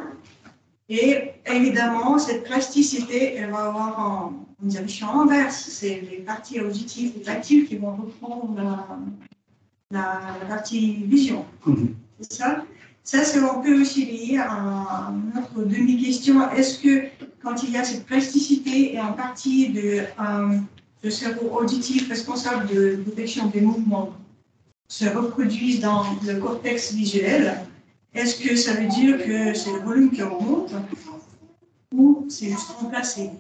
Et évidemment, cette plasticité, elle va avoir une direction inverse. C'est les parties auditives et tactiles qui vont reprendre la partie vision. C'est ça? Ça, c'est un peu aussi lié à notre demi-question. Est-ce que quand il y a cette plasticité et en partie de cerveau auditif responsable de détection des mouvements se reproduisent dans le cortex visuel, est-ce que ça veut dire que c'est le volume qui remonte ou c'est juste remplacé?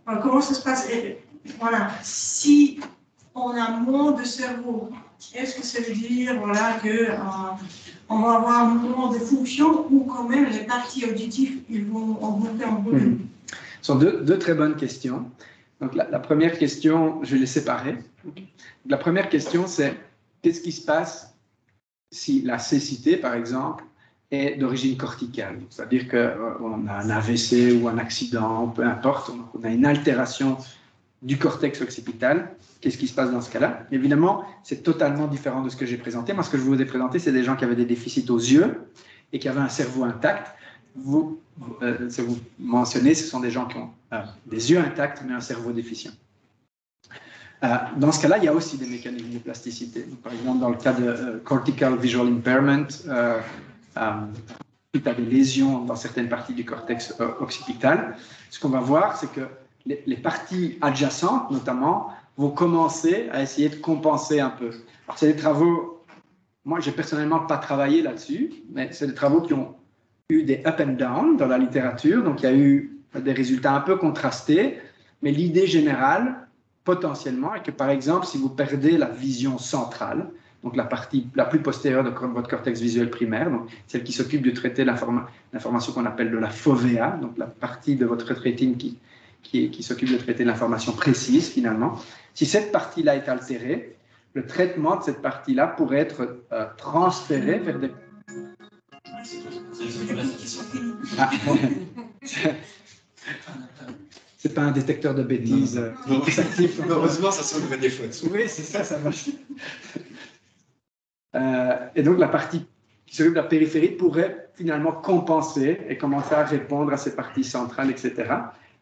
Alors, comment ça se passe? Voilà. Si on a moins de cerveau, est-ce que ça veut dire qu'on va avoir moins de fonctions ou quand même les parties auditives ils vont augmenter en volume? Ce sont deux très bonnes questions. Donc, la première question, je vais les séparer. La première question, c'est qu'est-ce qui se passe si la cécité, par exemple, est d'origine corticale? C'est-à-dire qu'on a un AVC ou un accident, peu importe, on a une altération du cortex occipital. Qu'est-ce qui se passe dans ce cas-là? Évidemment, c'est totalement différent de ce que j'ai présenté. Moi, ce que je vous ai présenté, c'est des gens qui avaient des déficits aux yeux et qui avaient un cerveau intact. Vous mentionnez, ce sont des gens qui ont des yeux intacts, mais un cerveau déficient. Dans ce cas-là, il y a aussi des mécanismes de plasticité. Donc, par exemple, dans le cas de cortical visual impairment, suite à des lésions dans certaines parties du cortex occipital, ce qu'on va voir, c'est que les parties adjacentes, notamment, vont commencer à essayer de compenser un peu. Alors, c'est des travaux, moi, j'ai personnellement pas travaillé là-dessus, mais c'est des travaux qui ont eu des up and down dans la littérature, donc il y a eu des résultats un peu contrastés, mais l'idée générale, potentiellement, est que, par exemple, si vous perdez la vision centrale, donc la partie la plus postérieure de votre cortex visuel primaire, donc celle qui s'occupe de traiter l'information qu'on appelle de la fovea, donc la partie de votre rétine qui s'occupe de traiter l'information précise, finalement. Si cette partie-là est altérée, le traitement de cette partie-là pourrait être transféré vers des... Ah, c'est pas un détecteur de bêtises. Heureusement, ça sauverait des fautes. Oui, c'est ça, ça marche. Et donc, la partie qui s'occupe de la périphérie pourrait finalement compenser et commencer à répondre à ces parties centrales, etc.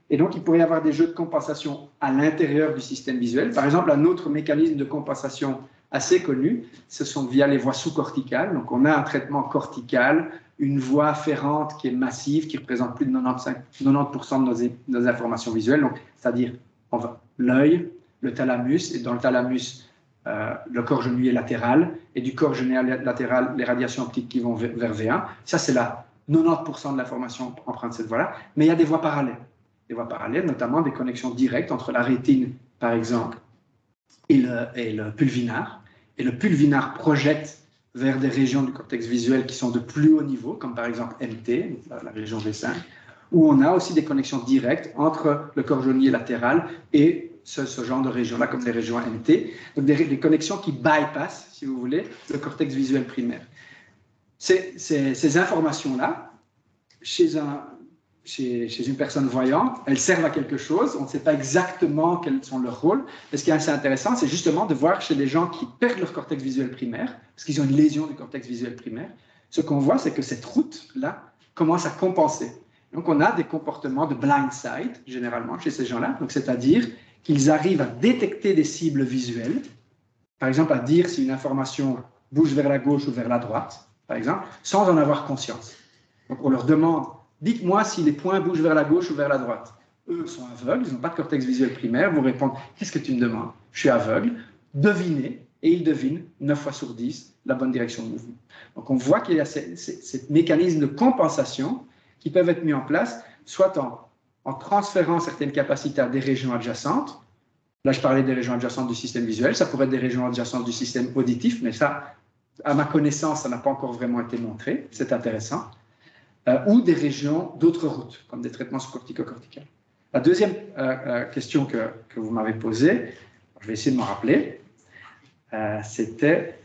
Et donc, il pourrait y avoir des jeux de compensation à l'intérieur du système visuel. Par exemple, un autre mécanisme de compensation assez connu, ce sont via les voies sous-corticales. Donc, on a un traitement cortical, une voie afférente qui est massive, qui représente plus de 90% de nos informations visuelles, c'est-à-dire l'œil, le thalamus, et dans le thalamus, le corps genouillé latéral, et du corps genouillé latéral, les radiations optiques qui vont vers V1. Ça, c'est là 90% de l'information emprunte cette voie-là. Mais il y a des voies parallèles. Des voies parallèles, notamment des connexions directes entre la rétine, par exemple, et le pulvinar. Et le pulvinar projette vers des régions du cortex visuel qui sont de plus haut niveau, comme par exemple MT, la région V5, où on a aussi des connexions directes entre le corps jaunier latéral et ce genre de régions-là, comme les régions MT. Donc des connexions qui bypassent, si vous voulez, le cortex visuel primaire. Ces informations-là, chez une personne voyante, elles servent à quelque chose. On ne sait pas exactement quels sont leurs rôles. Mais ce qui est assez intéressant, c'est justement de voir chez les gens qui perdent leur cortex visuel primaire, parce qu'ils ont une lésion du cortex visuel primaire, ce qu'on voit, c'est que cette route-là commence à compenser. Donc, on a des comportements de blind sight, généralement, chez ces gens-là. Donc, c'est-à-dire qu'ils arrivent à détecter des cibles visuelles, par exemple, à dire si une information bouge vers la gauche ou vers la droite, par exemple, sans en avoir conscience. Donc, on leur demande, dites-moi si les points bougent vers la gauche ou vers la droite. Eux sont aveugles, ils n'ont pas de cortex visuel primaire, vous répondent, qu'est-ce que tu me demandes? Je suis aveugle, devinez, et ils devinent 9 fois sur 10 la bonne direction de mouvement. Donc, on voit qu'il y a ces mécanismes de compensation qui peuvent être mis en place, soit en transférant certaines capacités à des régions adjacentes. Là, je parlais des régions adjacentes du système visuel, ça pourrait être des régions adjacentes du système auditif, mais ça, à ma connaissance, ça n'a pas encore vraiment été montré, c'est intéressant. Ou des régions d'autres routes, comme des traitements cortico-corticales. La deuxième question que vous m'avez posée, je vais essayer de m'en rappeler, c'était...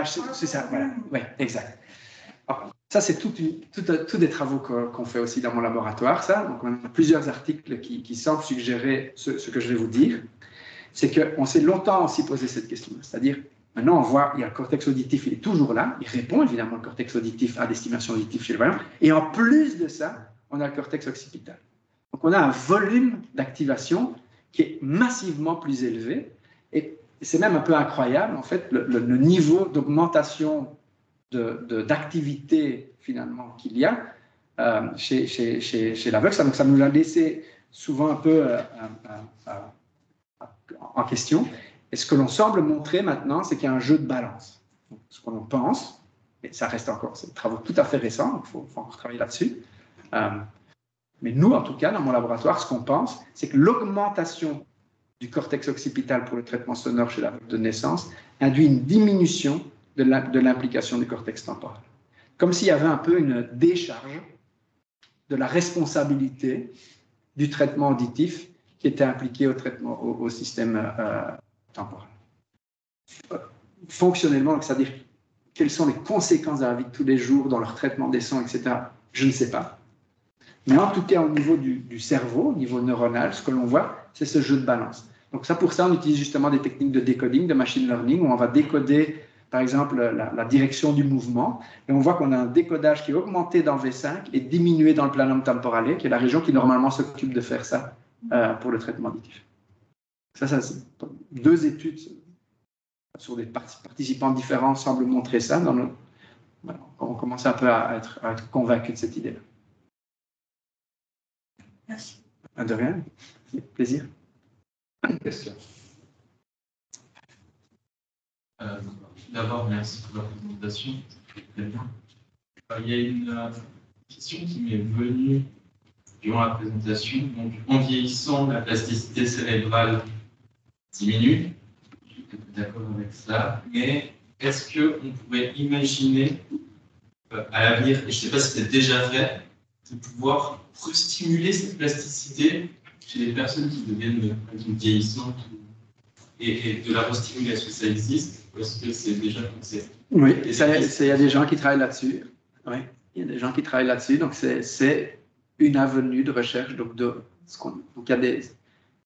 c'est ça, voilà. Oui, exact. Alors, ça, c'est tous des travaux qu'on fait aussi dans mon laboratoire, ça. Donc, on a plusieurs articles qui semblent suggérer ce que je vais vous dire. C'est qu'on s'est longtemps aussi posé cette question. C'est-à-dire, maintenant, on voit, il y a le cortex auditif, il est toujours là. Il répond, évidemment, le cortex auditif à des stimulations auditives chez le voyant. Et en plus de ça, on a le cortex occipital. Donc, on a un volume d'activation qui est massivement plus élevé. Et c'est même un peu incroyable, en fait, le niveau d'augmentation d'activité, finalement, qu'il y a chez l'aveugle. Donc, ça nous a laissé souvent un peu en question. Et ce que l'on semble montrer maintenant, c'est qu'il y a un jeu de balance. Donc, ce qu'on pense, et ça reste encore, c'est des travaux tout à fait récents, donc il faut encore travailler là-dessus. Mais nous, en tout cas, dans mon laboratoire, ce qu'on pense, c'est que l'augmentation du cortex occipital pour le traitement sonore chez l'aveugle de naissance induit une diminution de l'implication du cortex temporal. Comme s'il y avait un peu une décharge de la responsabilité du traitement auditif qui était impliqué au système temporal. Fonctionnellement, c'est-à-dire quelles sont les conséquences de la vie de tous les jours dans leur traitement des sons, etc., je ne sais pas. Mais en tout cas, au niveau du cerveau, au niveau neuronal, ce que l'on voit, c'est ce jeu de balance. Donc ça, pour ça, on utilise justement des techniques de décoding, de machine learning, où on va décoder, par exemple, la direction du mouvement. Et on voit qu'on a un décodage qui est augmenté dans V5 et diminué dans le planum temporale, qui est la région qui normalement s'occupe de faire ça pour le traitement auditif. Ça c'est deux études sur des participants différents semblent montrer ça. Voilà, on commence un peu à être convaincu de cette idée-là. Merci. De rien, plaisir. Question. D'abord, merci pour la présentation. Très bien. Il y a une question qui m'est venue durant la présentation. Donc, en vieillissant, la plasticité cérébrale diminue. Je suis d'accord avec ça. Mais est-ce qu'on pourrait imaginer à l'avenir, et je ne sais pas si c'est déjà fait, de pouvoir restimuler cette plasticité chez les personnes qui deviennent vieillissantes et de la restimulation, ça existe parce que c'est déjà pensé. Oui, il y a des gens qui travaillent là-dessus. Oui, il y a des gens qui travaillent là-dessus. Donc, c'est une avenue de recherche. Donc il y a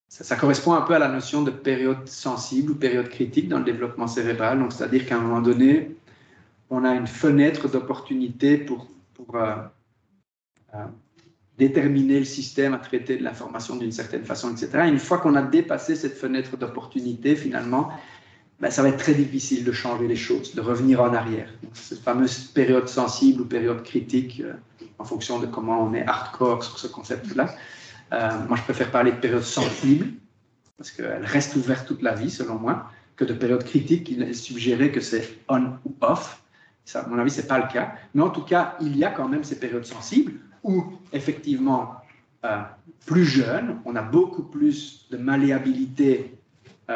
ça correspond un peu à la notion de période sensible ou période critique dans le développement cérébral. Donc, c'est-à-dire qu'à un moment donné, on a une fenêtre d'opportunité pour déterminer le système à traiter de l'information d'une certaine façon, etc. Et une fois qu'on a dépassé cette fenêtre d'opportunité, finalement, ça va être très difficile de changer les choses, de revenir en arrière. Donc, cette fameuse période sensible ou période critique, en fonction de comment on est hardcore sur ce concept-là. Moi, je préfère parler de période sensible, parce qu'elle reste ouverte toute la vie, selon moi, que de période critique qui est suggérée que c'est on ou off. Ça, à mon avis, ce n'est pas le cas. Mais en tout cas, il y a quand même ces périodes sensibles où, effectivement, plus jeune, on a beaucoup plus de malléabilité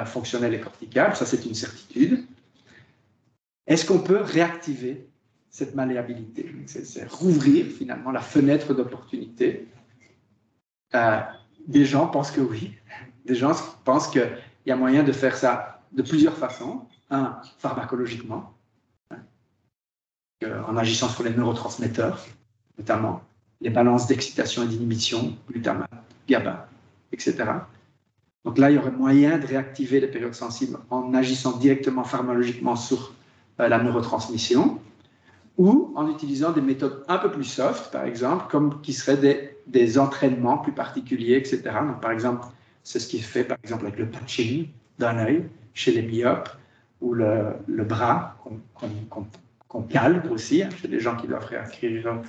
fonctionnelle et corticale. Ça, c'est une certitude. Est-ce qu'on peut réactiver cette malléabilité? C'est rouvrir, finalement, la fenêtre d'opportunité Des gens pensent que oui. Des gens pensent qu'il y a moyen de faire ça de plusieurs façons. Un, pharmacologiquement, en agissant sur les neurotransmetteurs, notamment les balances d'excitation et d'inhibition, glutamate, GABA, etc. Donc là, il y aurait moyen de réactiver les périodes sensibles en agissant directement pharmacologiquement sur la neurotransmission, ou en utilisant des méthodes un peu plus soft, par exemple, comme qui seraient des entraînements plus particuliers, etc. Donc, par exemple, c'est ce qui se fait, par exemple, avec le patching d'un œil chez les myopes, ou le bras qu'on cale aussi, chez les gens qui doivent réacquérir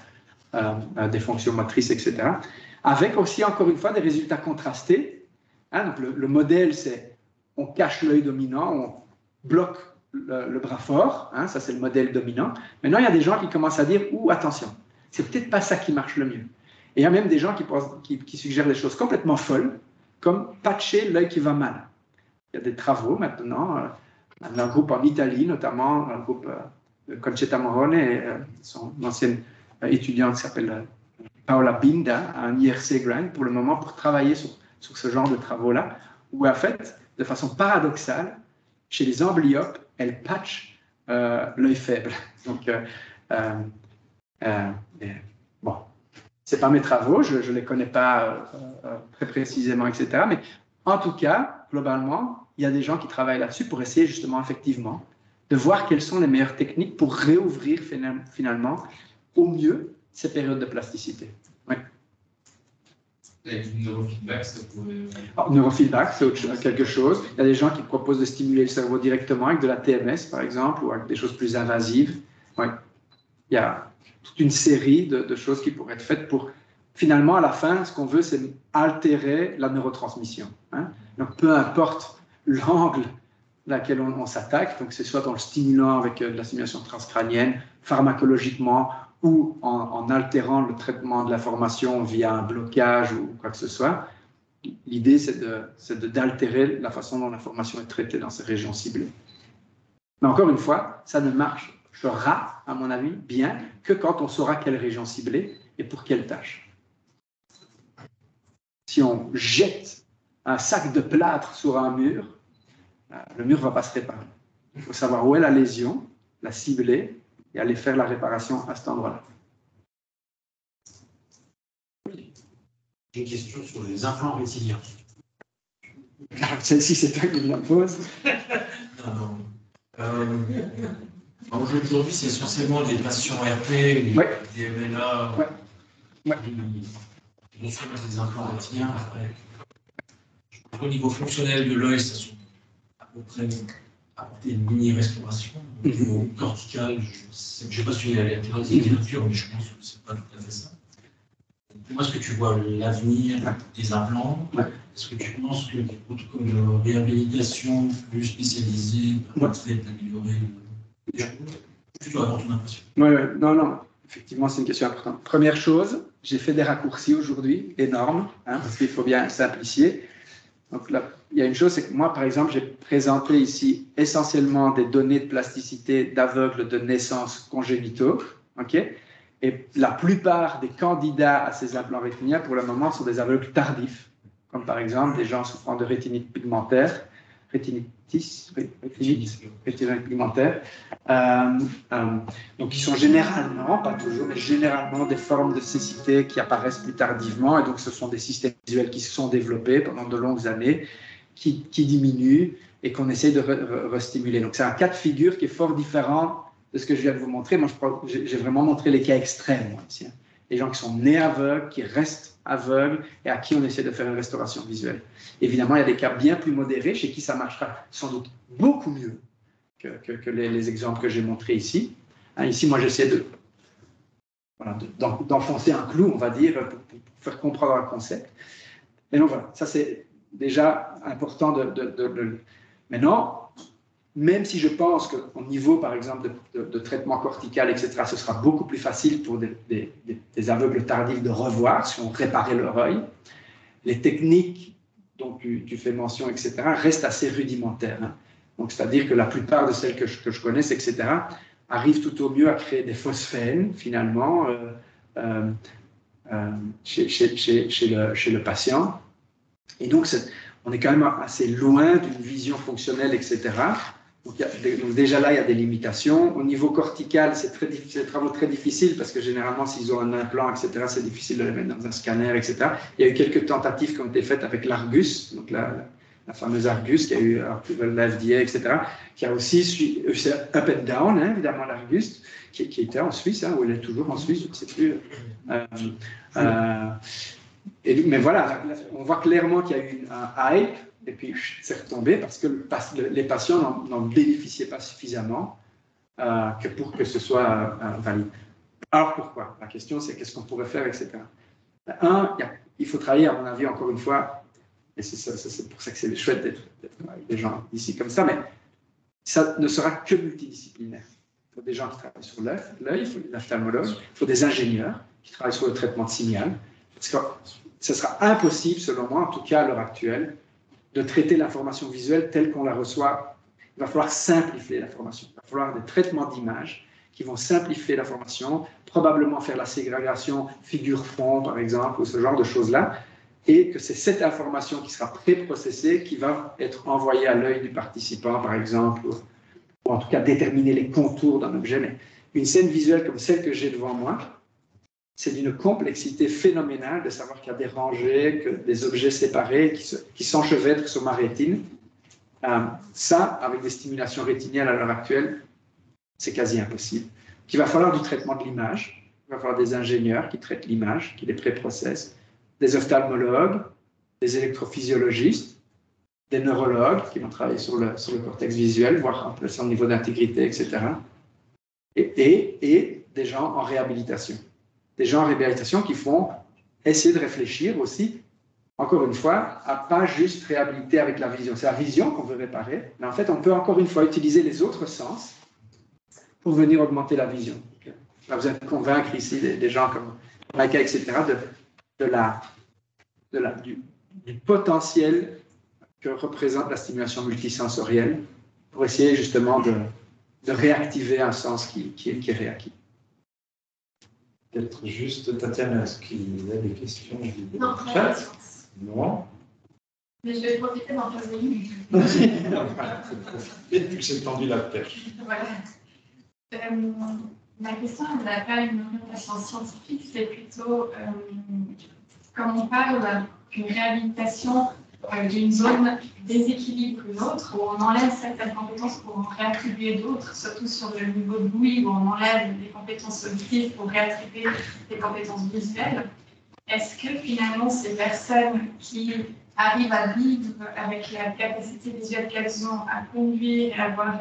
des fonctions motrices, etc. Avec aussi, encore une fois, des résultats contrastés. Donc le modèle, c'est on cache l'œil dominant, on bloque le bras fort, ça c'est le modèle dominant. Maintenant, il y a des gens qui commencent à dire « Ouh, attention, c'est peut-être pas ça qui marche le mieux ». Et il y a même des gens qui suggèrent des choses complètement folles, comme patcher l'œil qui va mal. Il y a des travaux maintenant, un groupe en Italie, notamment un groupe de Concetta Morone et son ancienne étudiante qui s'appelle Paola Binda, à un IRC Grant pour le moment, pour travailler sur ce genre de travaux-là, où en fait, de façon paradoxale, chez les amblyopes, elle patch l'œil faible. Donc, bon, c'est pas mes travaux, je ne les connais pas très précisément, etc. Mais en tout cas, globalement, il y a des gens qui travaillent là-dessus pour essayer justement, effectivement, de voir quelles sont les meilleures techniques pour réouvrir finalement au mieux ces périodes de plasticité. Oui. Et du neurofeedback, ça pourrait... Alors, neurofeedback, c'est quelque chose. Il y a des gens qui proposent de stimuler le cerveau directement avec de la TMS, par exemple, ou avec des choses plus invasives. Oui. Il y a toute une série de choses qui pourraient être faites pour, finalement, à la fin, ce qu'on veut, c'est altérer la neurotransmission. Donc, peu importe l'angle laquelle on s'attaque, donc c'est soit en le stimulant avec de la stimulation transcrânienne, pharmacologiquement, ou en altérant le traitement de l'information via un blocage ou quoi que ce soit. L'idée, c'est d'altérer la façon dont l'information est traitée dans ces régions ciblées. Mais encore une fois, ça ne marchera, à mon avis, bien que quand on saura quelle région cibler et pour quelle tâche. Si on jette un sac de plâtre sur un mur, le mur ne va pas se réparer. Il faut savoir où est la lésion, la cibler et aller faire la réparation à cet endroit-là. J'ai une question sur les implants rétiniens. Celle-ci, c'est toi qui me la poses. Non. Aujourd'hui, c'est essentiellement des patients RP, des MLA, qui reçoivent des implants rétiniens. Après, au niveau fonctionnel de l'œil, ça sont à peu près apporter une mini-restauration. Au niveau cortical, je n'ai pas suivi la littérature, mais je pense que ce n'est pas tout à fait ça. Comment est-ce que tu vois l'avenir des implants? Est-ce que tu penses que des protocoles de réhabilitation plus spécialisés permettraient d'améliorer les choses? Tu dois avoir ton impression. Oui, non, effectivement, c'est une question importante. Première chose, j'ai fait des raccourcis aujourd'hui, énormes, parce qu'il faut bien simplifier. Donc là, il y a une chose, c'est que moi, par exemple, j'ai présenté ici essentiellement des données de plasticité d'aveugles de naissance congénitaux, et la plupart des candidats à ces implants rétiniens, pour le moment, sont des aveugles tardifs, comme par exemple des gens souffrant de rétinite pigmentaire, rétinite pigmentaire, donc qui sont généralement, pas toujours, mais généralement des formes de cécité qui apparaissent plus tardivement, et donc ce sont des systèmes visuels qui se sont développés pendant de longues années, qui diminuent et qu'on essaie de restimuler. Donc c'est un cas de figure qui est fort différent de ce que je viens de vous montrer. Moi, j'ai vraiment montré les cas extrêmes, moi, ici. Les gens qui sont nés aveugles, qui restent aveugles et à qui on essaie de faire une restauration visuelle. Évidemment, il y a des cas bien plus modérés chez qui ça marchera sans doute beaucoup mieux que les exemples que j'ai montrés ici. Ici, moi, j'essaie d'enfoncer un clou, on va dire, pour faire comprendre un concept. Et donc voilà, ça c'est déjà important de... Maintenant, même si je pense qu'au niveau, par exemple, de traitement cortical, etc., ce sera beaucoup plus facile pour des aveugles tardifs de revoir si on réparait leur œil, les techniques dont tu fais mention, etc., restent assez rudimentaires. Donc, c'est-à-dire que la plupart de celles que je connaisse, etc., arrivent tout au mieux à créer des phosphènes, finalement, chez le patient. Et donc, on est quand même assez loin d'une vision fonctionnelle, etc. Donc déjà là, il y a des limitations. Au niveau cortical, c'est des travaux très difficiles parce que généralement, s'ils ont un implant, etc., c'est difficile de les mettre dans un scanner, etc. Il y a eu quelques tentatives qui ont été faites avec l'Argus, donc la fameuse Argus qui a eu la FDA, etc., qui a aussi c'est up and down, hein, évidemment, l'Argus, qui était en Suisse, hein, ou elle est toujours en Suisse, je ne sais plus. Mais voilà, on voit clairement qu'il y a eu un hype, et puis c'est retombé parce que les patients n'en bénéficiaient pas suffisamment pour que ce soit valide. Alors pourquoi? La question, c'est qu'est-ce qu'on pourrait faire, etc. Il faut travailler, à mon avis, encore une fois, et c'est pour ça que c'est chouette d'être avec des gens ici comme ça, mais ça ne sera que multidisciplinaire. Il faut des gens qui travaillent sur l'œil, il faut des ophtalmologues, il faut des ingénieurs qui travaillent sur le traitement de signal, parce que ce sera impossible, selon moi, en tout cas à l'heure actuelle, de traiter l'information visuelle telle qu'on la reçoit. Il va falloir simplifier l'information. Il va falloir des traitements d'images qui vont simplifier l'information, probablement faire la ségrégation figure-fond, par exemple, ou ce genre de choses-là, et que c'est cette information qui sera préprocessée qui va être envoyée à l'œil du participant, par exemple, ou en tout cas déterminer les contours d'un objet. Mais une scène visuelle comme celle que j'ai devant moi, c'est d'une complexité phénoménale de savoir qu'il y a des rangées, que des objets séparés qui s'enchevêtrent sur ma rétine. Ça, avec des stimulations rétiniennes à l'heure actuelle, c'est quasi impossible. Donc, il va falloir du traitement de l'image, il va falloir des ingénieurs qui traitent l'image, qui les préprocessent, des ophtalmologues, des électrophysiologistes, des neurologues qui vont travailler sur le cortex visuel, voir un peu son niveau d'intégrité, etc. Et des gens en réhabilitation. Des gens en réhabilitation qui font essayer de réfléchir aussi, encore une fois, à pas juste réhabiliter avec la vision. C'est la vision qu'on veut réparer, mais en fait, on peut encore une fois utiliser les autres sens pour venir augmenter la vision. Là, vous êtes convaincre ici des gens comme Maïka, etc., du potentiel que représente la stimulation multisensorielle pour essayer justement de réactiver un sens qui est réacquis. Peut-être juste, Tatiana, est-ce qu'il y a des questions Non, non. Mais je vais profiter d'en poser une. J'ai tendu la perche. Voilà. Ma question, elle n'a pas une orientation scientifique, c'est plutôt comme on parle d'une réhabilitation d'une zone déséquilibre une autre, où on enlève certaines compétences pour en réattribuer d'autres, surtout sur le niveau de l'ouïe, où on enlève des compétences auditives pour réattribuer des compétences visuelles. Est-ce que finalement ces personnes qui arrivent à vivre avec la capacité visuelle qu'elles ont, à conduire et avoir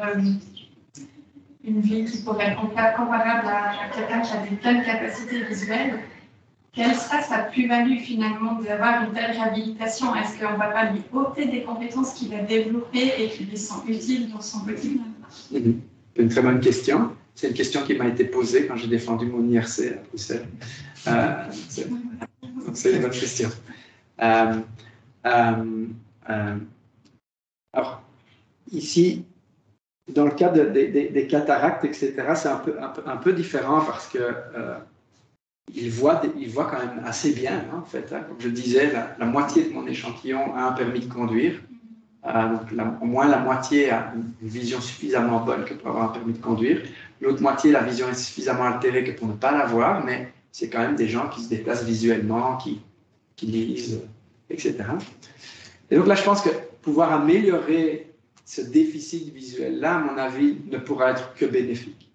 une vie qui pourrait être comparable à quelqu'un qui a des telles capacités visuelles, quelle sera sa plus-value finalement d'avoir une telle réhabilitation? Est-ce qu'on ne va pas lui ôter des compétences qu'il a développées et qui lui sont utiles dans son quotidien? C'est une très bonne question. C'est une question qui m'a été posée quand j'ai défendu mon IRC à Bruxelles. C'est une bonne question. Alors, ici, dans le cas des cataractes, etc., c'est un peu différent parce que il voit quand même assez bien, hein, en fait. Hein. Comme je disais, la moitié de mon échantillon a un permis de conduire. Donc au moins la moitié a une vision suffisamment bonne que pour avoir un permis de conduire. L'autre moitié, la vision est suffisamment altérée que pour ne pas l'avoir, mais c'est quand même des gens qui se déplacent visuellement, qui lisent, etc. Et donc là, je pense que pouvoir améliorer ce déficit visuel-là, à mon avis, ne pourra être que bénéfique.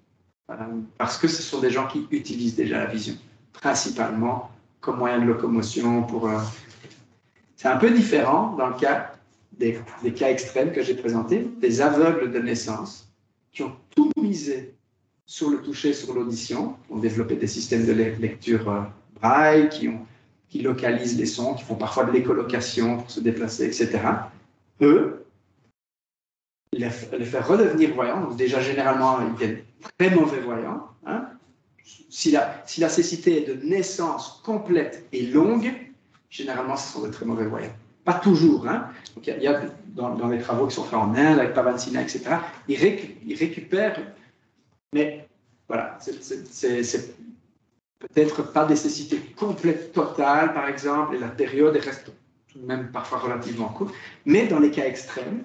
Parce que ce sont des gens qui utilisent déjà la vision, principalement comme moyen de locomotion. C'est un peu différent dans le cas des cas extrêmes que j'ai présentés, des aveugles de naissance qui ont tout misé sur le toucher, sur l'audition, ont développé des systèmes de lecture braille, qui localisent les sons, qui font parfois de l'écholocation pour se déplacer, etc. Eux, les faire redevenir voyants, donc déjà généralement ils viennent très mauvais voyants. Hein. Si la cécité est de naissance complète et longue, généralement ce sont de très mauvais voyants. Pas toujours. Hein. Donc, il y a dans les travaux qui sont faits en Inde, avec Pavansina, etc., ils récupèrent, mais voilà, peut-être pas des cécité complète, totale, par exemple, et la période reste tout de même parfois relativement courte. Mais dans les cas extrêmes,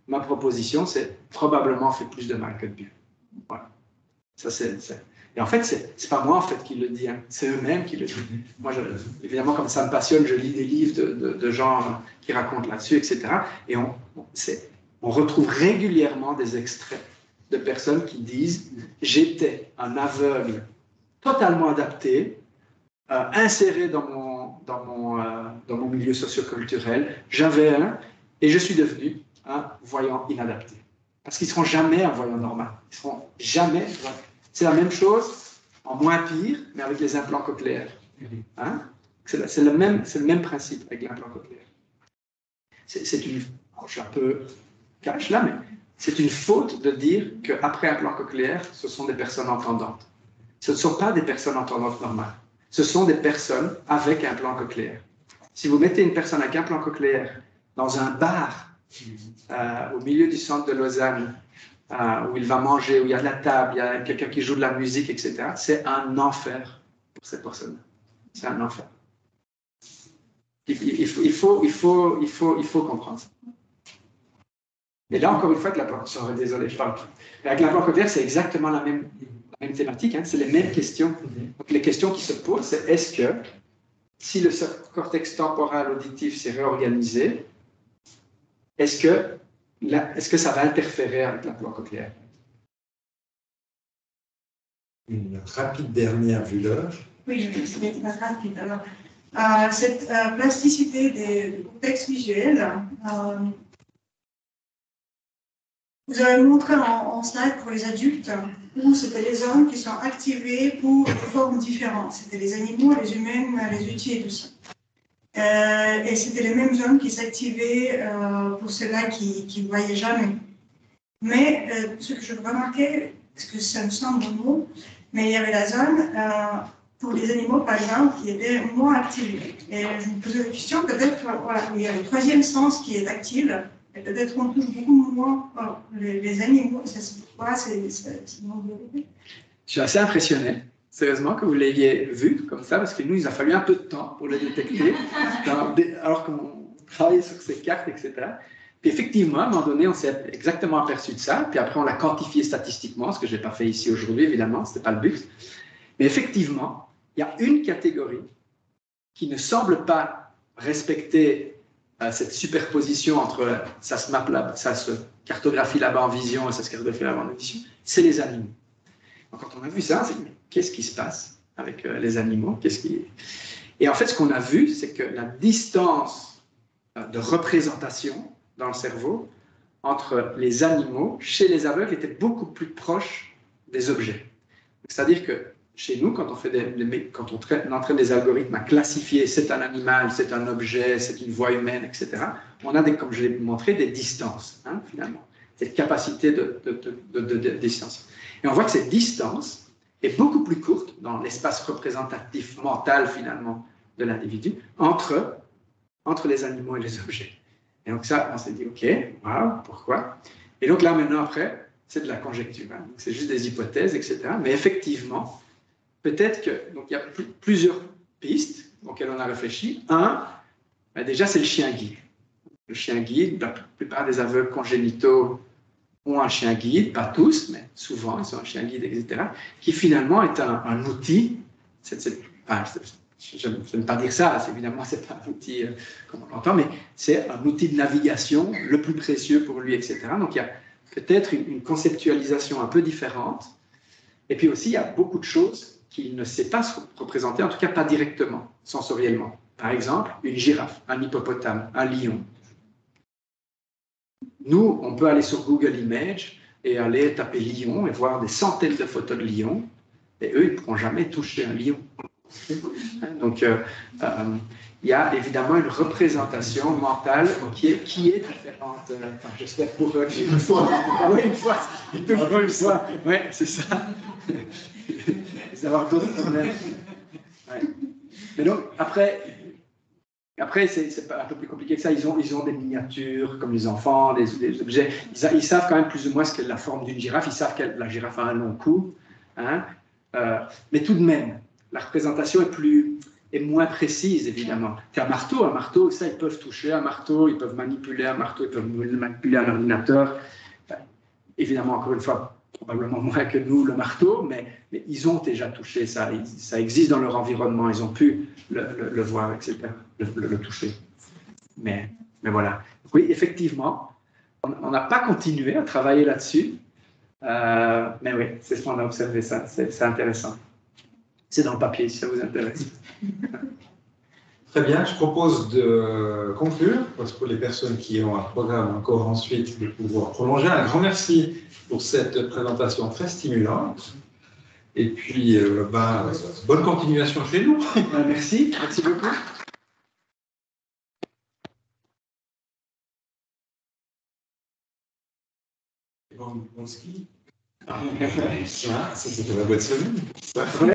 ma proposition, c'est probablement fait plus de mal que de bien. Voilà. Ça, Et en fait, c'est pas moi en fait qui le dis, hein. C'est eux-mêmes qui le disent. Moi, évidemment, comme ça me passionne, je lis des livres de gens qui racontent là-dessus, etc. Et on retrouve régulièrement des extraits de personnes qui disent « J'étais un aveugle totalement adapté, inséré dans mon milieu socioculturel, j'avais un, et je suis devenu un voyant inadapté. » Parce qu'ils ne seront jamais un voyant normal. Ils seront jamais... C'est la même chose, en moins pire, mais avec les implants cochléaires. Hein? C'est le même principe avec l'implant cochléaire. Je suis un peu cash là, mais c'est une faute de dire qu'après implant cochléaire, ce sont des personnes entendantes. Ce ne sont pas des personnes entendantes normales. Ce sont des personnes avec implant cochléaire. Si vous mettez une personne avec implant cochléaire dans un bar au milieu du centre de Lausanne, où il va manger, où il y a de la table, il y a quelqu'un qui joue de la musique, etc., c'est un enfer pour cette personne. C'est un enfer. Il faut comprendre ça. Et là, encore une fois, avec l'implant, désolé, je parle. Avec l'implant cochléaire, c'est exactement la même thématique, hein, c'est les mêmes questions. Donc, les questions qui se posent, c'est est-ce que, si le cortex temporal auditif s'est réorganisé, est-ce que ça va interférer avec l'implant cochléaire? Une rapide dernière vu l'heure. Oui, je vais être rapide. Alors, cette plasticité des cortex visuels, vous avez montré en slide pour les adultes où c'était les zones qui sont activées pour des formes différentes. C'était les animaux, les humains, les outils et tout ça. Et c'était les mêmes zones qui s'activaient pour ceux-là qui ne voyaient jamais. Mais ce que je remarquais, parce que ça me semble bon, mais il y avait la zone pour les animaux, par exemple, qui était moins activée. Et je me posais la question, peut-être, voilà, il y a le troisième sens qui est actif, et peut-être on touche beaucoup moins les animaux. C'est pourquoi c'est je suis assez impressionné. Sérieusement, que vous l'ayez vu comme ça, parce que nous, il a fallu un peu de temps pour le détecter, alors qu'on travaillait sur ces cartes, etc. Puis effectivement, à un moment donné, on s'est exactement aperçu de ça, puis après, on l'a quantifié statistiquement, ce que je n'ai pas fait ici aujourd'hui, évidemment, ce n'était pas le but. Mais effectivement, il y a une catégorie qui ne semble pas respecter cette superposition entre ça se map là, ça se cartographie là-bas en vision et ça se cartographie là-bas en vision, c'est les animaux. Donc, quand on a vu ça, on s'est dit, mais qu'est-ce qui se passe avec les animaux? Et en fait, ce qu'on a vu, c'est que la distance de représentation dans le cerveau entre les animaux, chez les aveugles, était beaucoup plus proche des objets. C'est-à-dire que chez nous, quand on entraîne des algorithmes à classifier c'est un animal, c'est un objet, c'est une voix humaine, etc., on a, comme je l'ai montré, des distances, hein, finalement. Cette capacité de distance. Et on voit que cette distance est beaucoup plus courte dans l'espace représentatif mental, finalement, de l'individu, entre les animaux et les objets. Et donc ça, on s'est dit, OK, wow, pourquoi? Et donc là, maintenant, après, c'est de la conjecture. Hein. C'est juste des hypothèses, etc. Mais effectivement, peut-être que... Donc, il y a plusieurs pistes auxquelles on a réfléchi. Un, ben déjà, c'est le chien guide. Le chien guide, la plupart des aveugles congénitaux ont un chien guide, pas tous, mais souvent, ils ont un chien guide, etc., qui finalement est un outil. Je n'aime pas dire ça, évidemment, ce n'est pas un outil comme on l'entend, mais c'est un outil de navigation le plus précieux pour lui, etc. Donc, il y a peut-être une conceptualisation un peu différente. Et puis aussi, il y a beaucoup de choses qu'il ne sait pas se représenter, en tout cas pas directement, sensoriellement. Par exemple, une girafe, un hippopotame, un lion. Nous, on peut aller sur Google Images et aller taper lion et voir des centaines de photos de lions, et eux, ils ne pourront jamais toucher un lion. Donc, il y a évidemment une représentation mentale qui est différente. Enfin, j'espère pour eux. Une fois. Oui, une fois. Une fois. Oui, c'est ça. D'avoir d'autres problèmes. Ouais. Mais donc, après c'est un peu plus compliqué que ça. Ils ont des miniatures, comme les enfants, des objets. Ils savent quand même plus ou moins ce qu'est la forme d'une girafe. Ils savent que la girafe a un long cou. Hein. Mais tout de même, la représentation est moins précise, évidemment. Qu'un marteau, ça, ils peuvent toucher un marteau, ils peuvent manipuler un marteau, ils peuvent manipuler un ordinateur. Enfin, évidemment, encore une fois, probablement moins que nous, le marteau, mais ils ont déjà touché ça. Ça existe dans leur environnement, ils ont pu le voir, etc., le toucher. Mais voilà. Oui, effectivement, on n'a pas continué à travailler là-dessus, mais oui, c'est ce qu'on a observé, ça. C'est intéressant. C'est dans le papier, si ça vous intéresse. Très bien, je propose de conclure, parce que pour les personnes qui ont un programme encore ensuite, de pouvoir prolonger. Un grand merci pour cette présentation très stimulante. Et puis, bonne continuation chez nous. Merci beaucoup. Bon ski. Ça, c'était la bonne semaine.